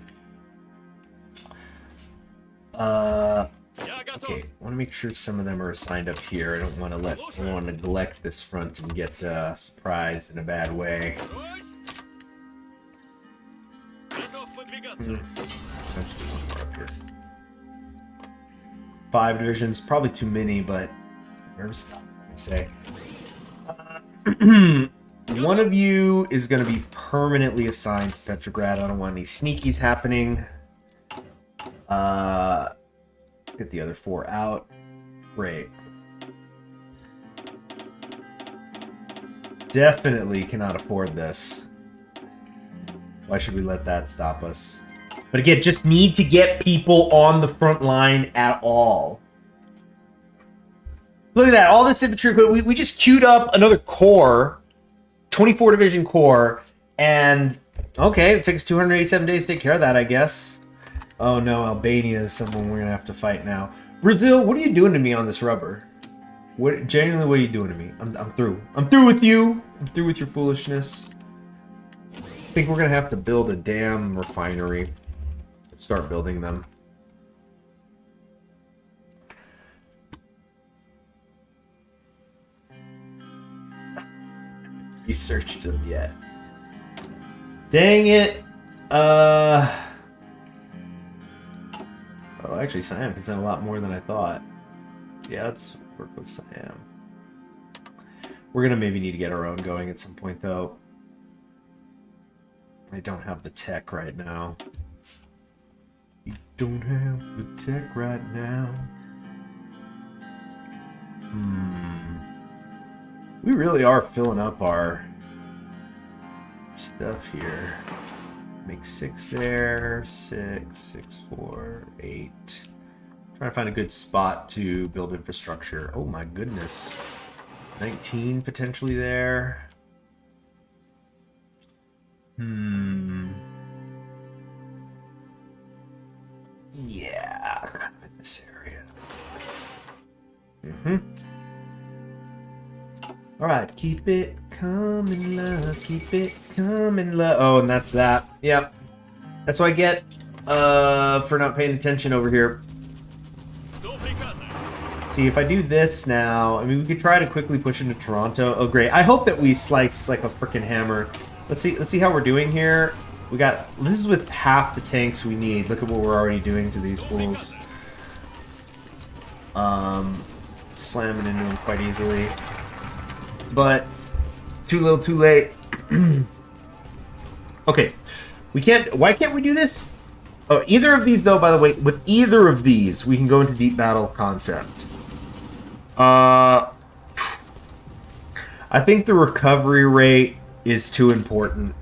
I want to make sure some of them are assigned up here. I don't want to neglect this front and get surprised in a bad way. That's one more up here. 5 divisions, probably too many, but nervous about it, I'd say. One of you is going to be permanently assigned to Petrograd. I don't want any sneakies happening. Get the other 4 out. Great. Definitely cannot afford this. Why should we let that stop us? But again, just need to get people on the front line at all. Look at that, all this infantry equipment. We just queued up another corps, 24 division corps, and okay, it takes 287 days to take care of that, I guess. Oh no, Albania is someone we're gonna have to fight now. Brazil, what are you doing to me on this rubber? Genuinely, what are you doing to me? I'm through. I'm through with you. I'm through with your foolishness. I think we're gonna have to build a damn refinery. Start building them. Researched them yet. Dang it. Oh, actually, Siam can send a lot more than I thought. Yeah, let's work with Siam. We're gonna maybe need to get our own going at some point, though. I don't have the tech right now. You don't have the tech right now. We really are filling up our stuff here. Make 6 there, 6, 4, 8. Trying to find a good spot to build infrastructure. Oh my goodness. 19 potentially there. Yeah, kind of in this area. Alright, keep it coming, love. Keep it coming, love. Oh, and that's that. Yep. That's what I get for not paying attention over here. See, if I do this now, I mean, we could try to quickly push into Toronto. Oh, great. I hope that we slice like a freaking hammer. Let's see how we're doing here. We got, this is with half the tanks we need. Look at what we're already doing to these fools. Slamming into them quite easily. But too little, too late. Okay, we can't. Why can't we do this? Oh, either of these, though. By the way, with either of these, we can go into deep battle concept. I I think the recovery rate is too important.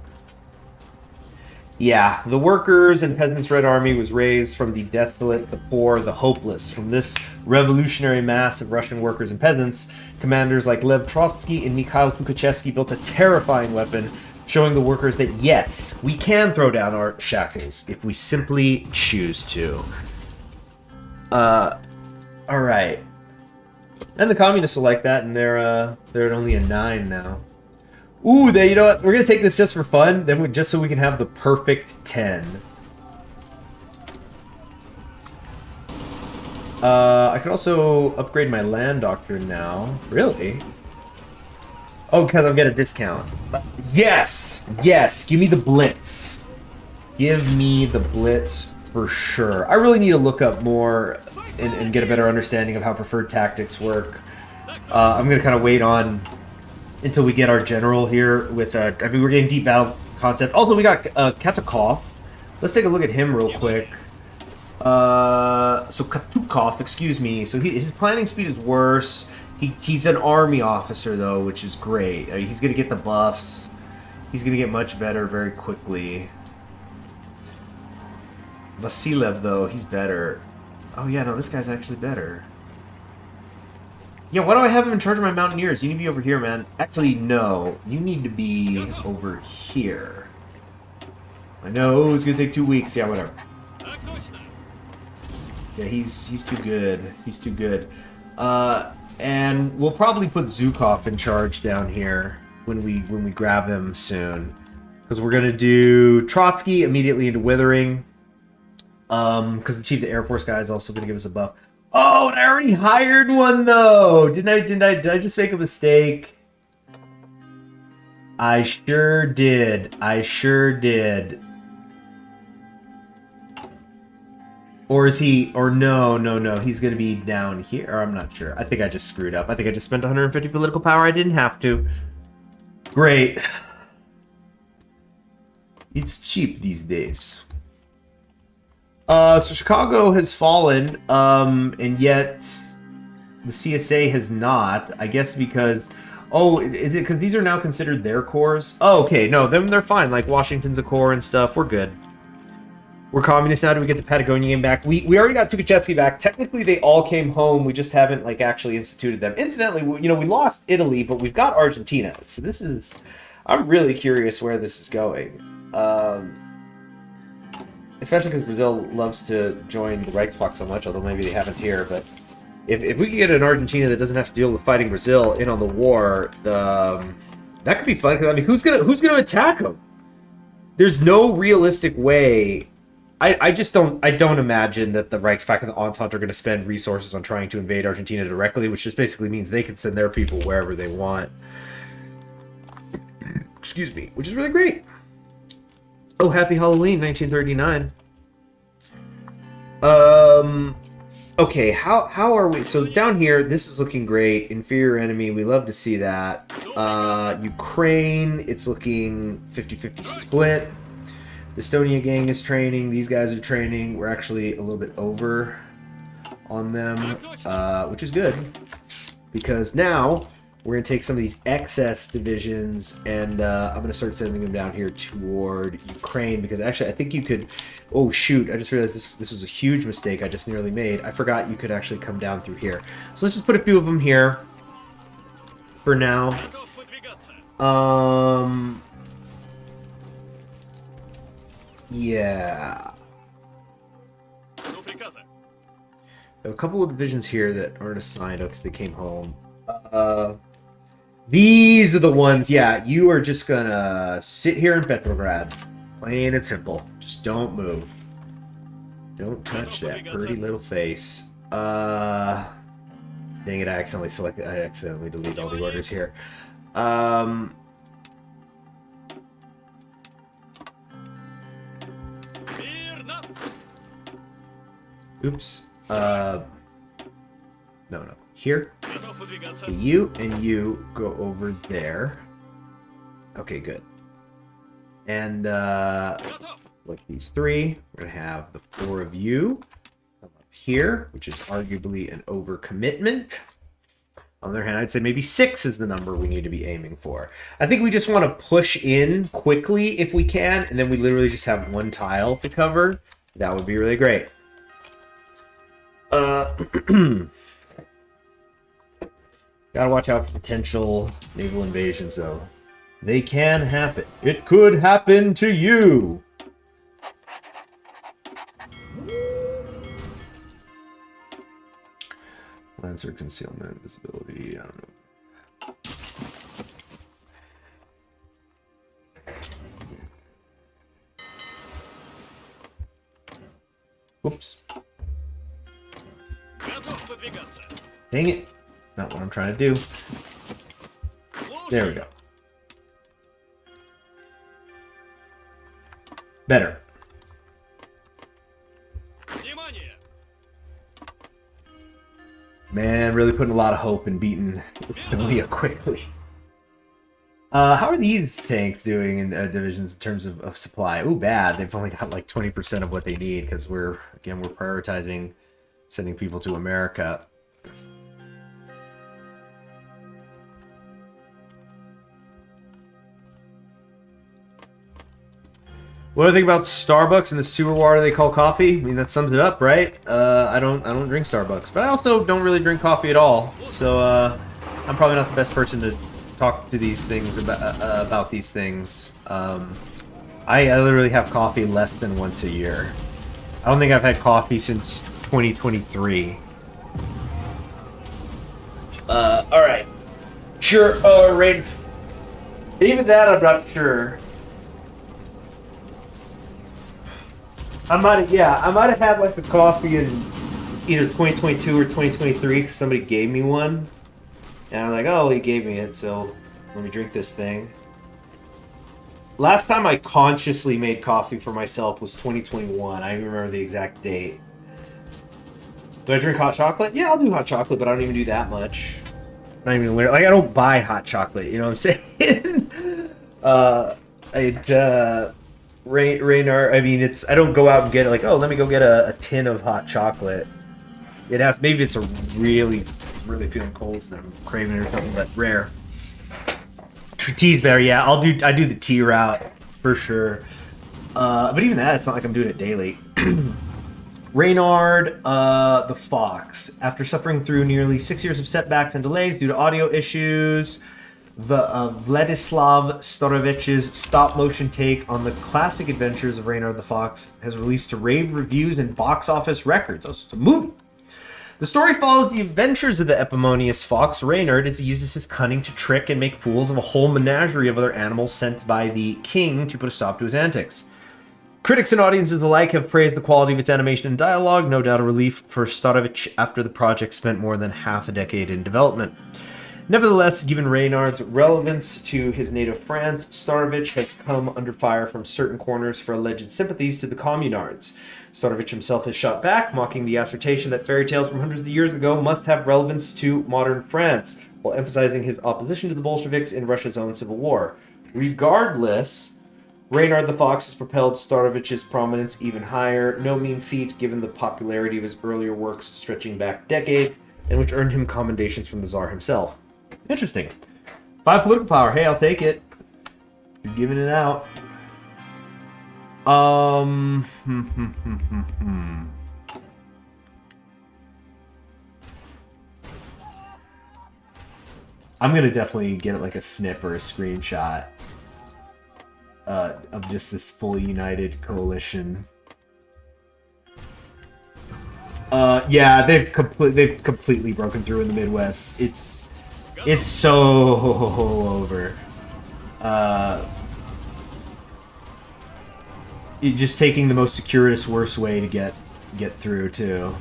Yeah, the workers' and peasants' Red Army was raised from the desolate, the poor, the hopeless. From this revolutionary mass of Russian workers and peasants, commanders like Lev Trotsky and Mikhail Tukhachevsky built a terrifying weapon, showing the workers that yes, we can throw down our shackles if we simply choose to. Alright. And the communists are like that, and they're at only a 9 now. Ooh, you know what? We're gonna take this just for fun, then just so we can have the perfect 10. I can also upgrade my land doctrine now. Really? Oh, because I'm getting a discount. Yes! Yes! Give me the Blitz. Give me the Blitz for sure. I really need to look up more and get a better understanding of how preferred tactics work. I'm going to kind of wait on until we get our general here with... I mean, we're getting deep battle concept. Also, we got Katakov. Let's take a look at him real quick. So Katukov, excuse me. So his planning speed is worse. He's an army officer, though, which is great. I mean, he's going to get the buffs. He's going to get much better very quickly. Vasilev, though, he's better. Oh, yeah, no, this guy's actually better. Yeah, why do I have him in charge of my mountaineers? You need to be over here, man. Actually, no. You need to be over here. I know, it's going to take 2 weeks. Yeah, whatever. Yeah, he's too good. He's too good. And we'll probably put Zhukov in charge down here when we grab him soon. Because we're going to do Trotsky immediately into Withering. Because the Chief of the Air Force guy is also going to give us a buff. Oh, and I already hired one though. Did I just make a mistake? I sure did. I sure did. Or is he? Or no. He's going to be down here. Or I'm not sure. I think I just screwed up. I think I just spent 150 political power. I didn't have to. Great. It's cheap these days. So Chicago has fallen, and yet the CSA has not. I guess because... Oh, is it because these are now considered their cores? Oh, okay. No, then they're fine. Like, Washington's a core and stuff. We're good. We're communists now. Do we get the Patagonia game back? We already got Tukhachevsky back. Technically, they all came home. We just haven't, like, actually instituted them. Incidentally, we lost Italy, but we've got Argentina. So this is... I'm really curious where this is going. Especially because Brazil loves to join the Reichspakt so much, although maybe they haven't here. But if we could get an Argentina that doesn't have to deal with fighting Brazil in on the war, that could be fun. Because I mean, who's gonna attack them? There's no realistic way. I don't imagine that the Reichspakt and the Entente are going to spend resources on trying to invade Argentina directly, which just basically means they can send their people wherever they want. Excuse me, which is really great. Oh, happy Halloween, 1939. Okay, how are we? So down here, this is looking great. Inferior enemy, we love to see that. Ukraine, it's looking 50-50 split. The Estonia gang is training. These guys are training. We're actually a little bit over on them, which is good. Because now... we're going to take some of these excess divisions, and I'm going to start sending them down here toward Ukraine, because actually I think you could... Oh, shoot. I just realized this was a huge mistake I just nearly made. I forgot you could actually come down through here. So let's just put a few of them here for now. Yeah. I have a couple of divisions here that aren't assigned because they came home. These are the ones, yeah, you are just gonna sit here in Petrograd. Plain and simple. Just don't move. Don't touch that pretty little face. Dang it, I accidentally deleted all the orders here. Oops. No. Here. You and you go over there. Okay, good. And like these three, we're gonna have the 4 of you come up here, which is arguably an overcommitment. On the other hand, I'd say maybe 6 is the number we need to be aiming for. I think we just want to push in quickly if we can, and then we literally just have 1 tile to cover. That would be really great. Gotta watch out for potential naval invasions, though. They can happen. It could happen to you! Lancer concealment, visibility, I don't know. Whoops. Dang it. Not what I'm trying to do. There we go. Better. Man, really putting a lot of hope in beating Estonia quickly. How are these tanks doing in divisions in terms of supply? Ooh, bad. They've only got like 20% of what they need because we're prioritizing sending people to America. What do I think about Starbucks and the sewer water they call coffee? I mean, that sums it up, right? I don't drink Starbucks, but I also don't really drink coffee at all. So I'm probably not the best person to talk to these things about these things. I literally have coffee less than once a year. I don't think I've had coffee since 2023. All right. Sure. Right. Even that, I'm not sure. I might have had like a coffee in either 2022 or 2023 because somebody gave me one. And I'm like, oh, he gave me it, so let me drink this thing. Last time I consciously made coffee for myself was 2021. I don't even remember the exact date. Do I drink hot chocolate? Yeah, I'll do hot chocolate, but I don't even do that much. Not even like I don't buy hot chocolate, you know what I'm saying? Raynard, I mean, I don't go out and get it like, oh, let me go get a tin of hot chocolate. It has, maybe it's a really feeling cold and I'm craving it or something, but rare. Tea's better, yeah. I do the tea route for sure. But even that, it's not like I'm doing it daily. Reynard the Fox. After suffering through nearly 6 years of setbacks and delays due to audio issues, Vladislav Storovich's stop-motion take on the classic adventures of Reynard the Fox has released to rave reviews and box office records. Oh, so it's a movie. The story follows the adventures of the epimonious fox Reynard as he uses his cunning to trick and make fools of a whole menagerie of other animals sent by the king to put a stop to his antics. Critics and audiences alike have praised the quality of its animation and dialogue, no doubt a relief for Starovich after the project spent more than half a decade in development. Nevertheless, given Reynard's relevance to his native France, Starovich has come under fire from certain corners for alleged sympathies to the communards. Starovich himself has shot back, mocking the assertion that fairy tales from hundreds of years ago must have relevance to modern France, while emphasizing his opposition to the Bolsheviks in Russia's own civil war. Regardless, Reynard the Fox has propelled Starovich's prominence even higher, no mean feat given the popularity of his earlier works stretching back decades, and which earned him commendations from the Tsar himself. Interesting. 5 political power. Hey, I'll take it. You're giving it out. I'm gonna definitely get like a snip or a screenshot of just this fully united coalition. Yeah, they've completely broken through in the Midwest. It's so over. Just taking the most circuitous, worst way to get through too.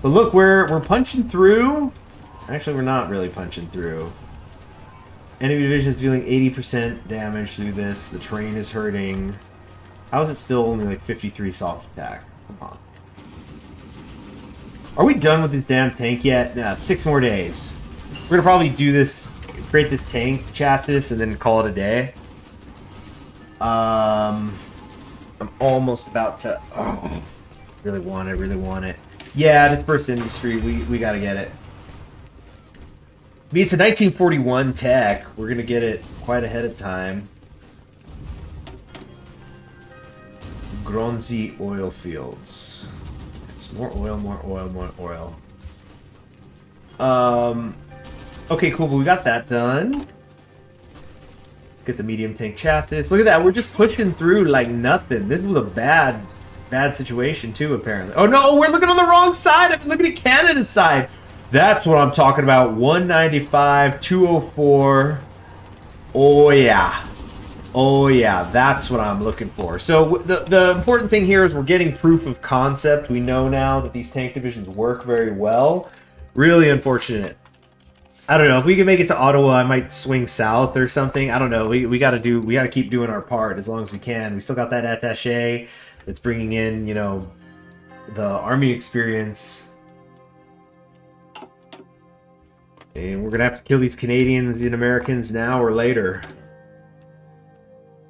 But look, we're punching through. Actually, we're not really punching through. Enemy division is dealing 80% damage through this. The terrain is hurting. How is it still only like 53 soft attack? Come on. Are we done with this damn tank yet? Nah, 6 more days. We're gonna probably do this, create this tank chassis, and then call it a day. I'm almost about to. Oh, really want it. Yeah, dispersed industry. We gotta get it. I mean, it's a 1941 tech. We're going to get it quite ahead of time. Gronzi oil fields. It's more oil, more oil, more oil. Okay, cool, but we got that done. Get the medium tank chassis. Look at that, we're just pushing through like nothing. This was a bad situation too, apparently. Oh no, we're looking on the wrong side. I'm looking at Canada's side. That's what I'm talking about. 195, 204. Oh yeah. Oh yeah, that's what I'm looking for. So the important thing here is we're getting proof of concept. We know now that these tank divisions work very well. Really unfortunate. I don't know, if we can make it to Ottawa, I might swing south or something. I don't know. We gotta keep doing our part as long as we can. We still got that attaché that's bringing in, you know, the army experience. And we're gonna have to kill these Canadians and Americans now or later.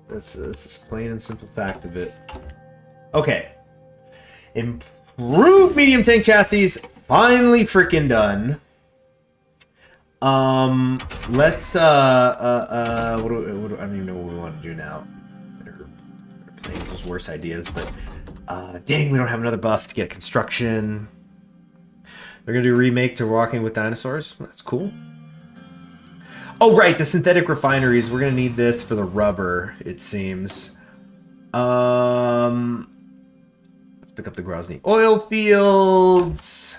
This is plain and simple fact of it. Okay. Improved medium tank chassis. Finally freaking done. Let's I don't even know what we want to do now. Better playing those worse ideas, but dang, we don't have another buff to get construction. They're gonna do a remake to Walking with Dinosaurs. That's cool. Oh right, the synthetic refineries. We're gonna need this for the rubber, it seems. Let's pick up the Grozny oil fields.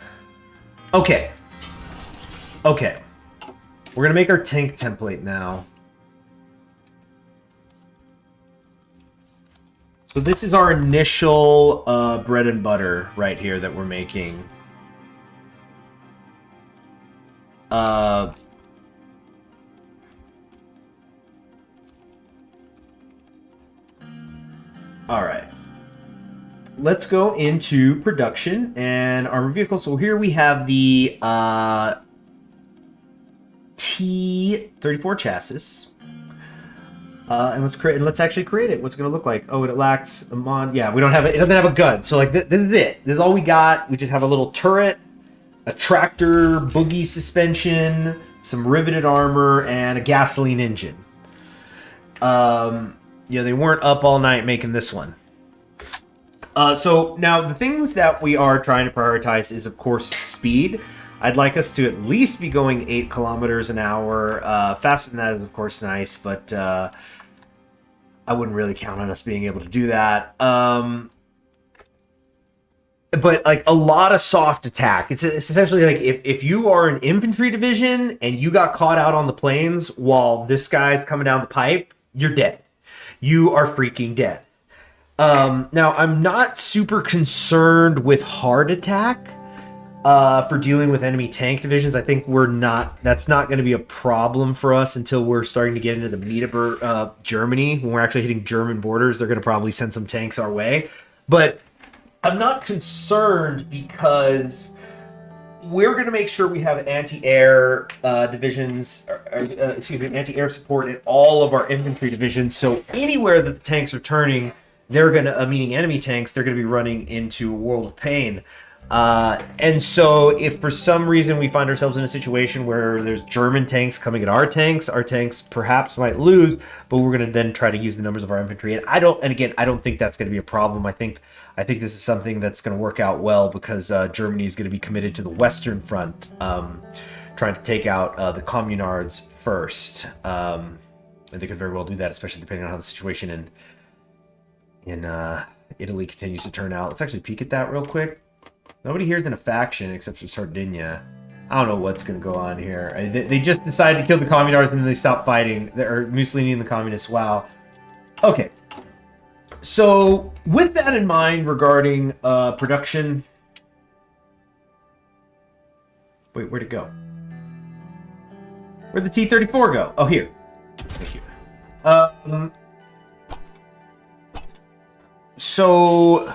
Okay. Okay. We're gonna make our tank template now. So this is our initial bread and butter right here that we're making. All right. Let's go into production and armored vehicles. So here we have the T-34 chassis. And let's actually create it. What's it gonna look like? Oh, it lacks a mod. Yeah, we don't have it. It doesn't have a gun. So like this is it. This is all we got. We just have a little turret, a tractor, boogie suspension, some riveted armor, and a gasoline engine. Yeah, they weren't up all night making this one. So now the things that we are trying to prioritize is, of course, speed. I'd like us to at least be going 8 kilometers an hour. Faster than that is, of course, nice, but I wouldn't really count on us being able to do that. But like a lot of soft attack. It's essentially like if you are an infantry division and you got caught out on the plains while this guy's coming down the pipe, you're dead. You are freaking dead. Now, I'm not super concerned with hard attack for dealing with enemy tank divisions. I think that's not going to be a problem for us until we're starting to get into the Medeberg, Germany. When we're actually hitting German borders, they're going to probably send some tanks our way. But I'm not concerned because we're going to make sure we have anti-air divisions, anti-air support in all of our infantry divisions. So anywhere that the tanks are turning, they're going to, meaning enemy tanks, they're going to be running into a world of pain. And so if for some reason we find ourselves in a situation where there's German tanks coming at our tanks perhaps might lose, but we're going to then try to use the numbers of our infantry. And I don't think that's going to be a problem. I think this is something that's going to work out well because Germany is going to be committed to the Western Front, trying to take out the communards first. And they could very well do that, especially depending on how the situation in Italy continues to turn out. Let's actually peek at that real quick. Nobody here is in a faction except for Sardinia. I don't know what's going to go on here. They just decided to kill the communards and then they stopped fighting. Or Mussolini and the communists. Wow. Okay. So, with that in mind regarding production... Wait, where'd it go? Where'd the T-34 go? Oh, here. Thank you. So...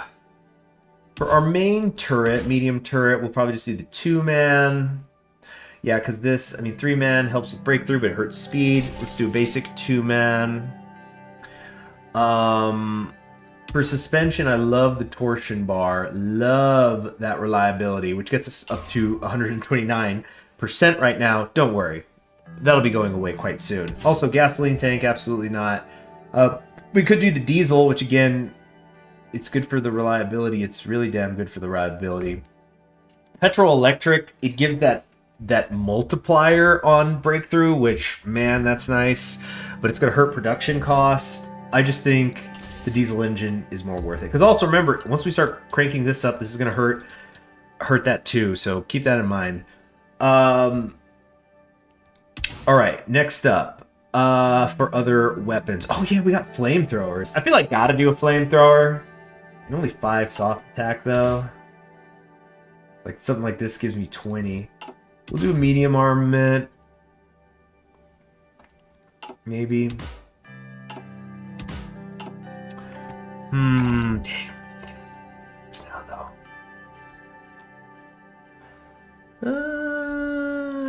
For our main turret, medium turret, we'll probably just do the 2-man. Yeah, because this, 3-man helps with breakthrough, but it hurts speed. Let's do a basic 2-man. For suspension, I love the torsion bar. Love that reliability, which gets us up to 129% right now. Don't worry. that'll be going away quite soon. Also, gasoline tank, absolutely not. We could do the diesel, which again, it's good for the reliability. It's really damn good for the reliability. Petrol electric, it gives that multiplier on breakthrough, which, man, that's nice. But it's going to hurt production cost. I just think the diesel engine is more worth it. Because also remember, once we start cranking this up, this is going to hurt that too. So keep that in mind. All right, next up, for other weapons. Oh yeah, we got flamethrowers. I feel like gotta do a flamethrower. And only 5 soft attack though. Like something like this gives me 20. We'll do a medium armament. Maybe. Dang. Now though. I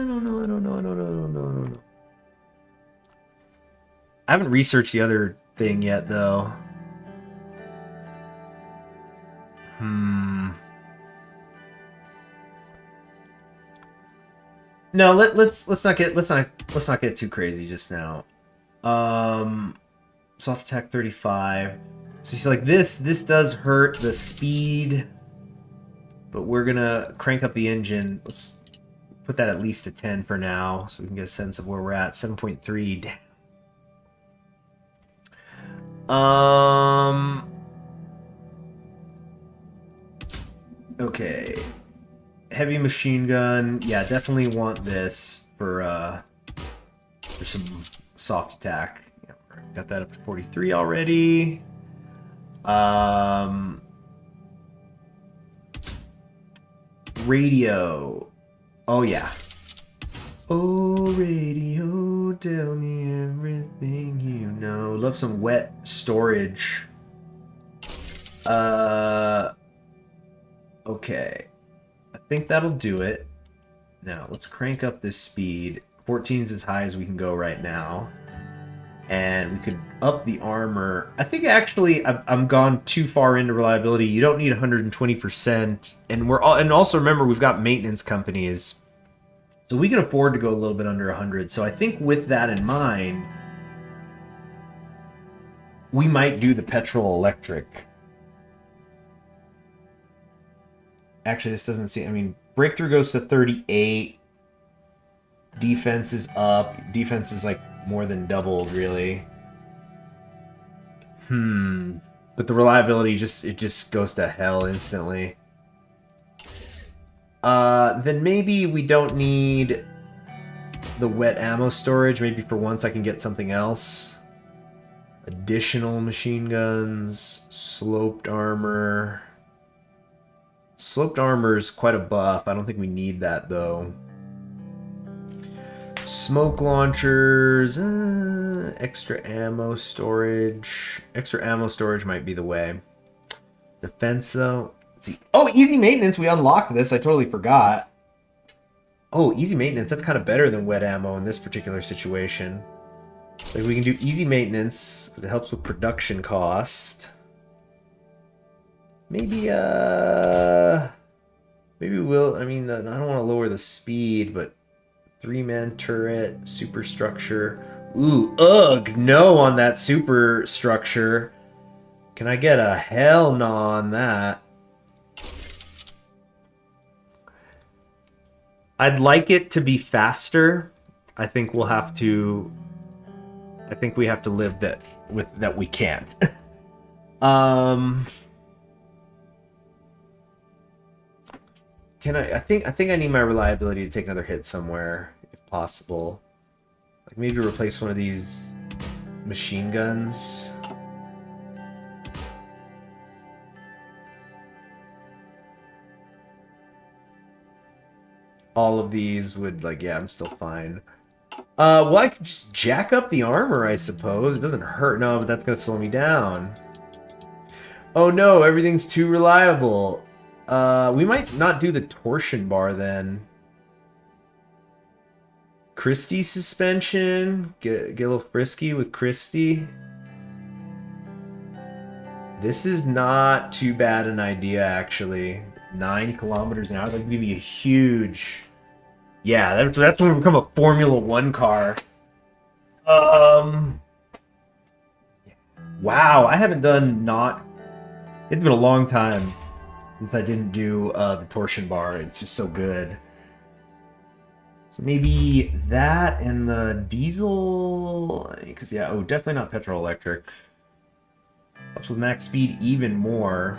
don't know. I haven't researched the other thing yet though. No, let's not get too crazy just now. Soft attack 35. So you see, like this does hurt the speed, but we're gonna crank up the engine. Let's put that at least to 10 for now, so we can get a sense of where we're at. 7.3. Damn. Okay. Heavy machine gun. Yeah, definitely want this for some soft attack. Yeah, got that up to 43 already. Radio. Oh yeah. Oh, radio, tell me everything you know. Love some wet storage. Okay. I think that'll do it. Now, let's crank up this speed. 14 is as high as we can go right now. And we could up the armor. I think actually I'm gone too far into reliability. You don't need 120%. And also remember, we've got maintenance companies. So we can afford to go a little bit under 100. So I think with that in mind, we might do the petrol electric. Actually, this doesn't seem... I mean, breakthrough goes to 38. Defense is up. Defense is like more than doubled, really. But the reliability it just goes to hell instantly. Then maybe we don't need the wet ammo storage. Maybe for once I can get something else. Additional machine guns, sloped armor. Sloped armor is quite a buff. I don't think we need that though. Smoke launchers, extra ammo storage. Extra ammo storage might be the way. Defense though. Let's see. Oh, easy maintenance. We unlocked this. I totally forgot. Oh, easy maintenance. That's kind of better than wet ammo in this particular situation. Like we can do easy maintenance because it helps with production cost. Maybe we'll. I mean, I don't want to lower the speed, but 3-man turret, superstructure. Ooh, ugh, no on that superstructure. Can I get a hell no on that? I'd like it to be faster. I think we'll have to. I think we have to live with that we can't. Can I think I need my reliability to take another hit somewhere, if possible. Like maybe replace one of these machine guns. All of these would, like, yeah, I'm still fine. Well, I could just jack up the armor, I suppose. It doesn't hurt. No, but that's gonna slow me down. Oh no, everything's too reliable. We might not do the torsion bar then. Christie suspension. Get a little frisky with Christie. This is not too bad an idea, actually. 9 kilometers an hour. That would give me a huge Yeah, that's when we become a Formula One car. Wow, I haven't done not. It's been a long time since I didn't do the torsion bar. It's just so good. So maybe that and the diesel, because yeah, oh, definitely not petrol electric. Ups with max speed even more.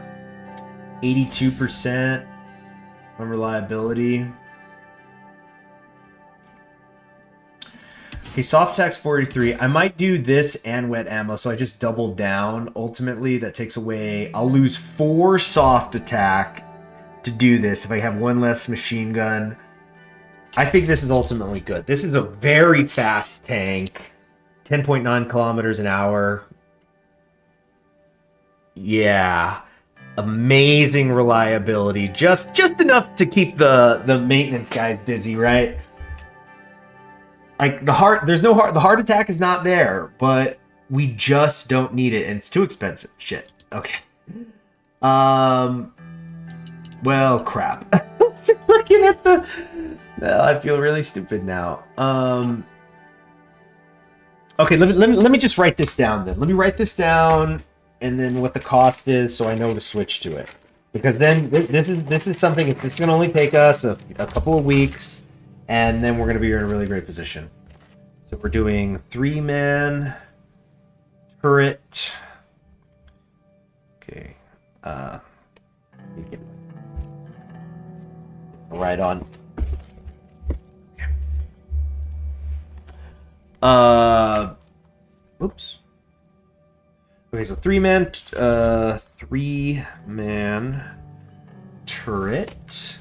82% on reliability. Okay, soft attack's 43. I might do this and wet ammo, so I just double down. Ultimately, that takes away... I'll lose 4 soft attack to do this if I have 1 less machine gun. I think this is ultimately good. This is a very fast tank. 10.9 kilometers an hour. Yeah. Amazing reliability. Just enough to keep the maintenance guys busy, right? Like the heart attack is not there, but we just don't need it, and it's too expensive. Shit. Okay. Well, crap. Looking at the... I feel really stupid now. Okay, let me just write this down then. Let me write this down, and then what the cost is, so I know to switch to it. Because then this is something. It's going to only take us a couple of weeks, and then we're going to be in a really great position. So we're doing 3-man turret. Okay. Right on. Oops. Okay, so 3-man turret.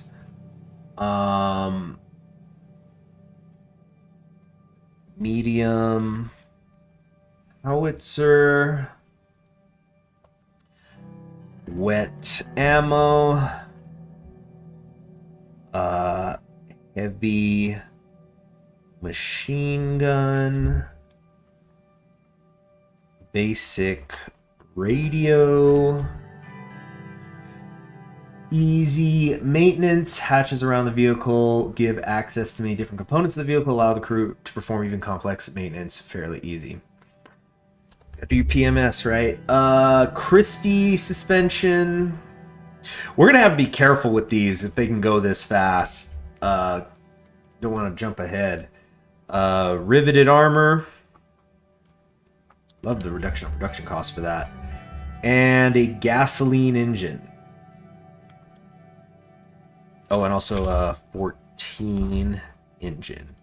Medium howitzer. Wet ammo. Heavy machine gun. Basic radio. Easy maintenance. Hatches around the vehicle give access to many different components of the vehicle, allow the crew to perform even complex maintenance fairly easy. Do PMS, right? Christie suspension. We're gonna have to be careful with these if they can go this fast. Don't want to jump ahead. Riveted armor. Love the reduction of production costs for that. And a gasoline engine. Oh, and also a 14 engine.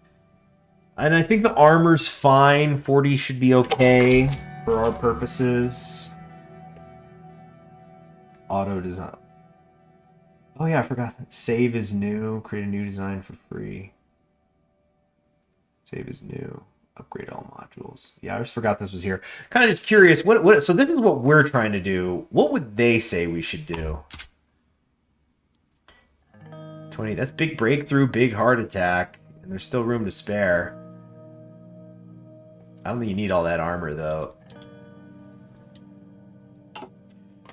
And I think the armor's fine. 40 should be okay for our purposes. Auto design. Oh yeah, I forgot. Save is new. Create a new design for free. Save is new. Upgrade all modules. Yeah, I just forgot this was here. Kind of just curious. What? So this is what we're trying to do. What would they say we should do? 20. That's big breakthrough, big heart attack, and there's still room to spare. I don't think you need all that armor though.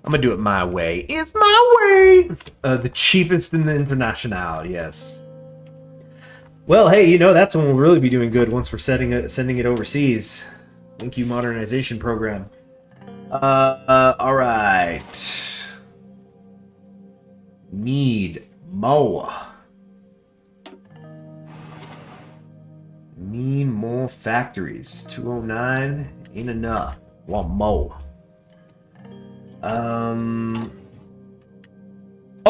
I'm gonna do it my way. It's my way. The cheapest in the International. Yes. Well, hey, you know, that's when we'll really be doing good once we're sending it overseas. Thank you, modernization program. All right. Need more. Need more factories. 209 ain't enough. Want more. Oh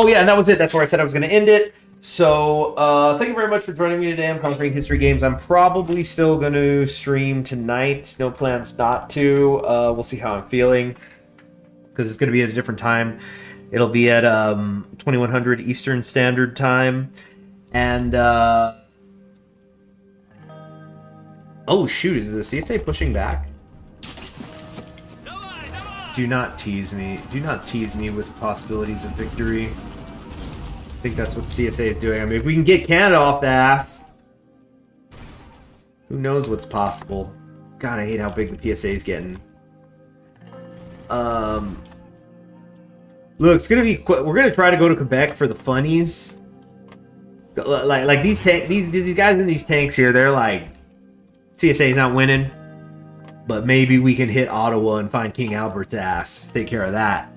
yeah, and that was it. That's where I said I was going to end it. So, thank you very much for joining me today on Conquering History Games. I'm probably still going to stream tonight. No plans not to. We'll see how I'm feeling, because it's going to be at a different time. It'll be at 2100 Eastern Standard Time. And, oh shoot, is the CSA pushing back? Do not tease me. Do not tease me with possibilities of victory. I think that's what CSA is doing. I mean, if we can get Canada off the ass, who knows what's possible. God, I hate how big the PSA is getting. Look, it's gonna be... We're gonna try to go to Quebec for the funnies. Like these tanks, these guys in these tanks here, they're like, CSA's not winning, but maybe we can hit Ottawa and find King Albert's ass. Take care of that.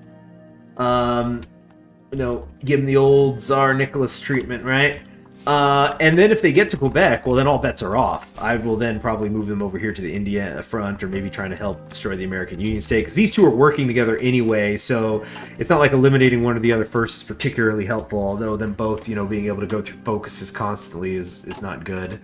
You know, give him the old Tsar Nicholas treatment, right? And then if they get to Quebec, well, then all bets are off. I will then probably move them over here to the India front, or maybe trying to help destroy the American Union state, because these two are working together anyway, so it's not like eliminating one or the other first is particularly helpful, although them both, you know, being able to go through focuses constantly is not good.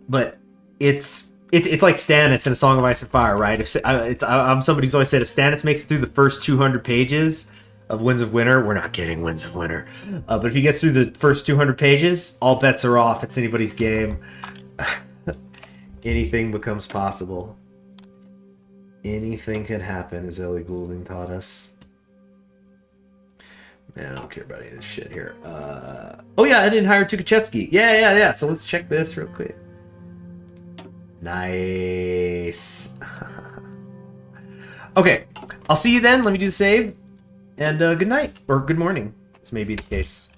But it's like Stannis in A Song of Ice and Fire, right? I'm somebody who's always said if Stannis makes it through the first 200 pages of Winds of Winter, we're not getting Winds of Winter. But if he gets through the first 200 pages, all bets are off. It's anybody's game. Anything becomes possible. Anything can happen, as Ellie Goulding taught us. Man, I don't care about any of this shit here. Oh yeah, I didn't hire Tukhachevsky. Yeah. So let's check this real quick. Nice. Okay, I'll see you then. Let me do the save. And good night, or good morning. This may be the case.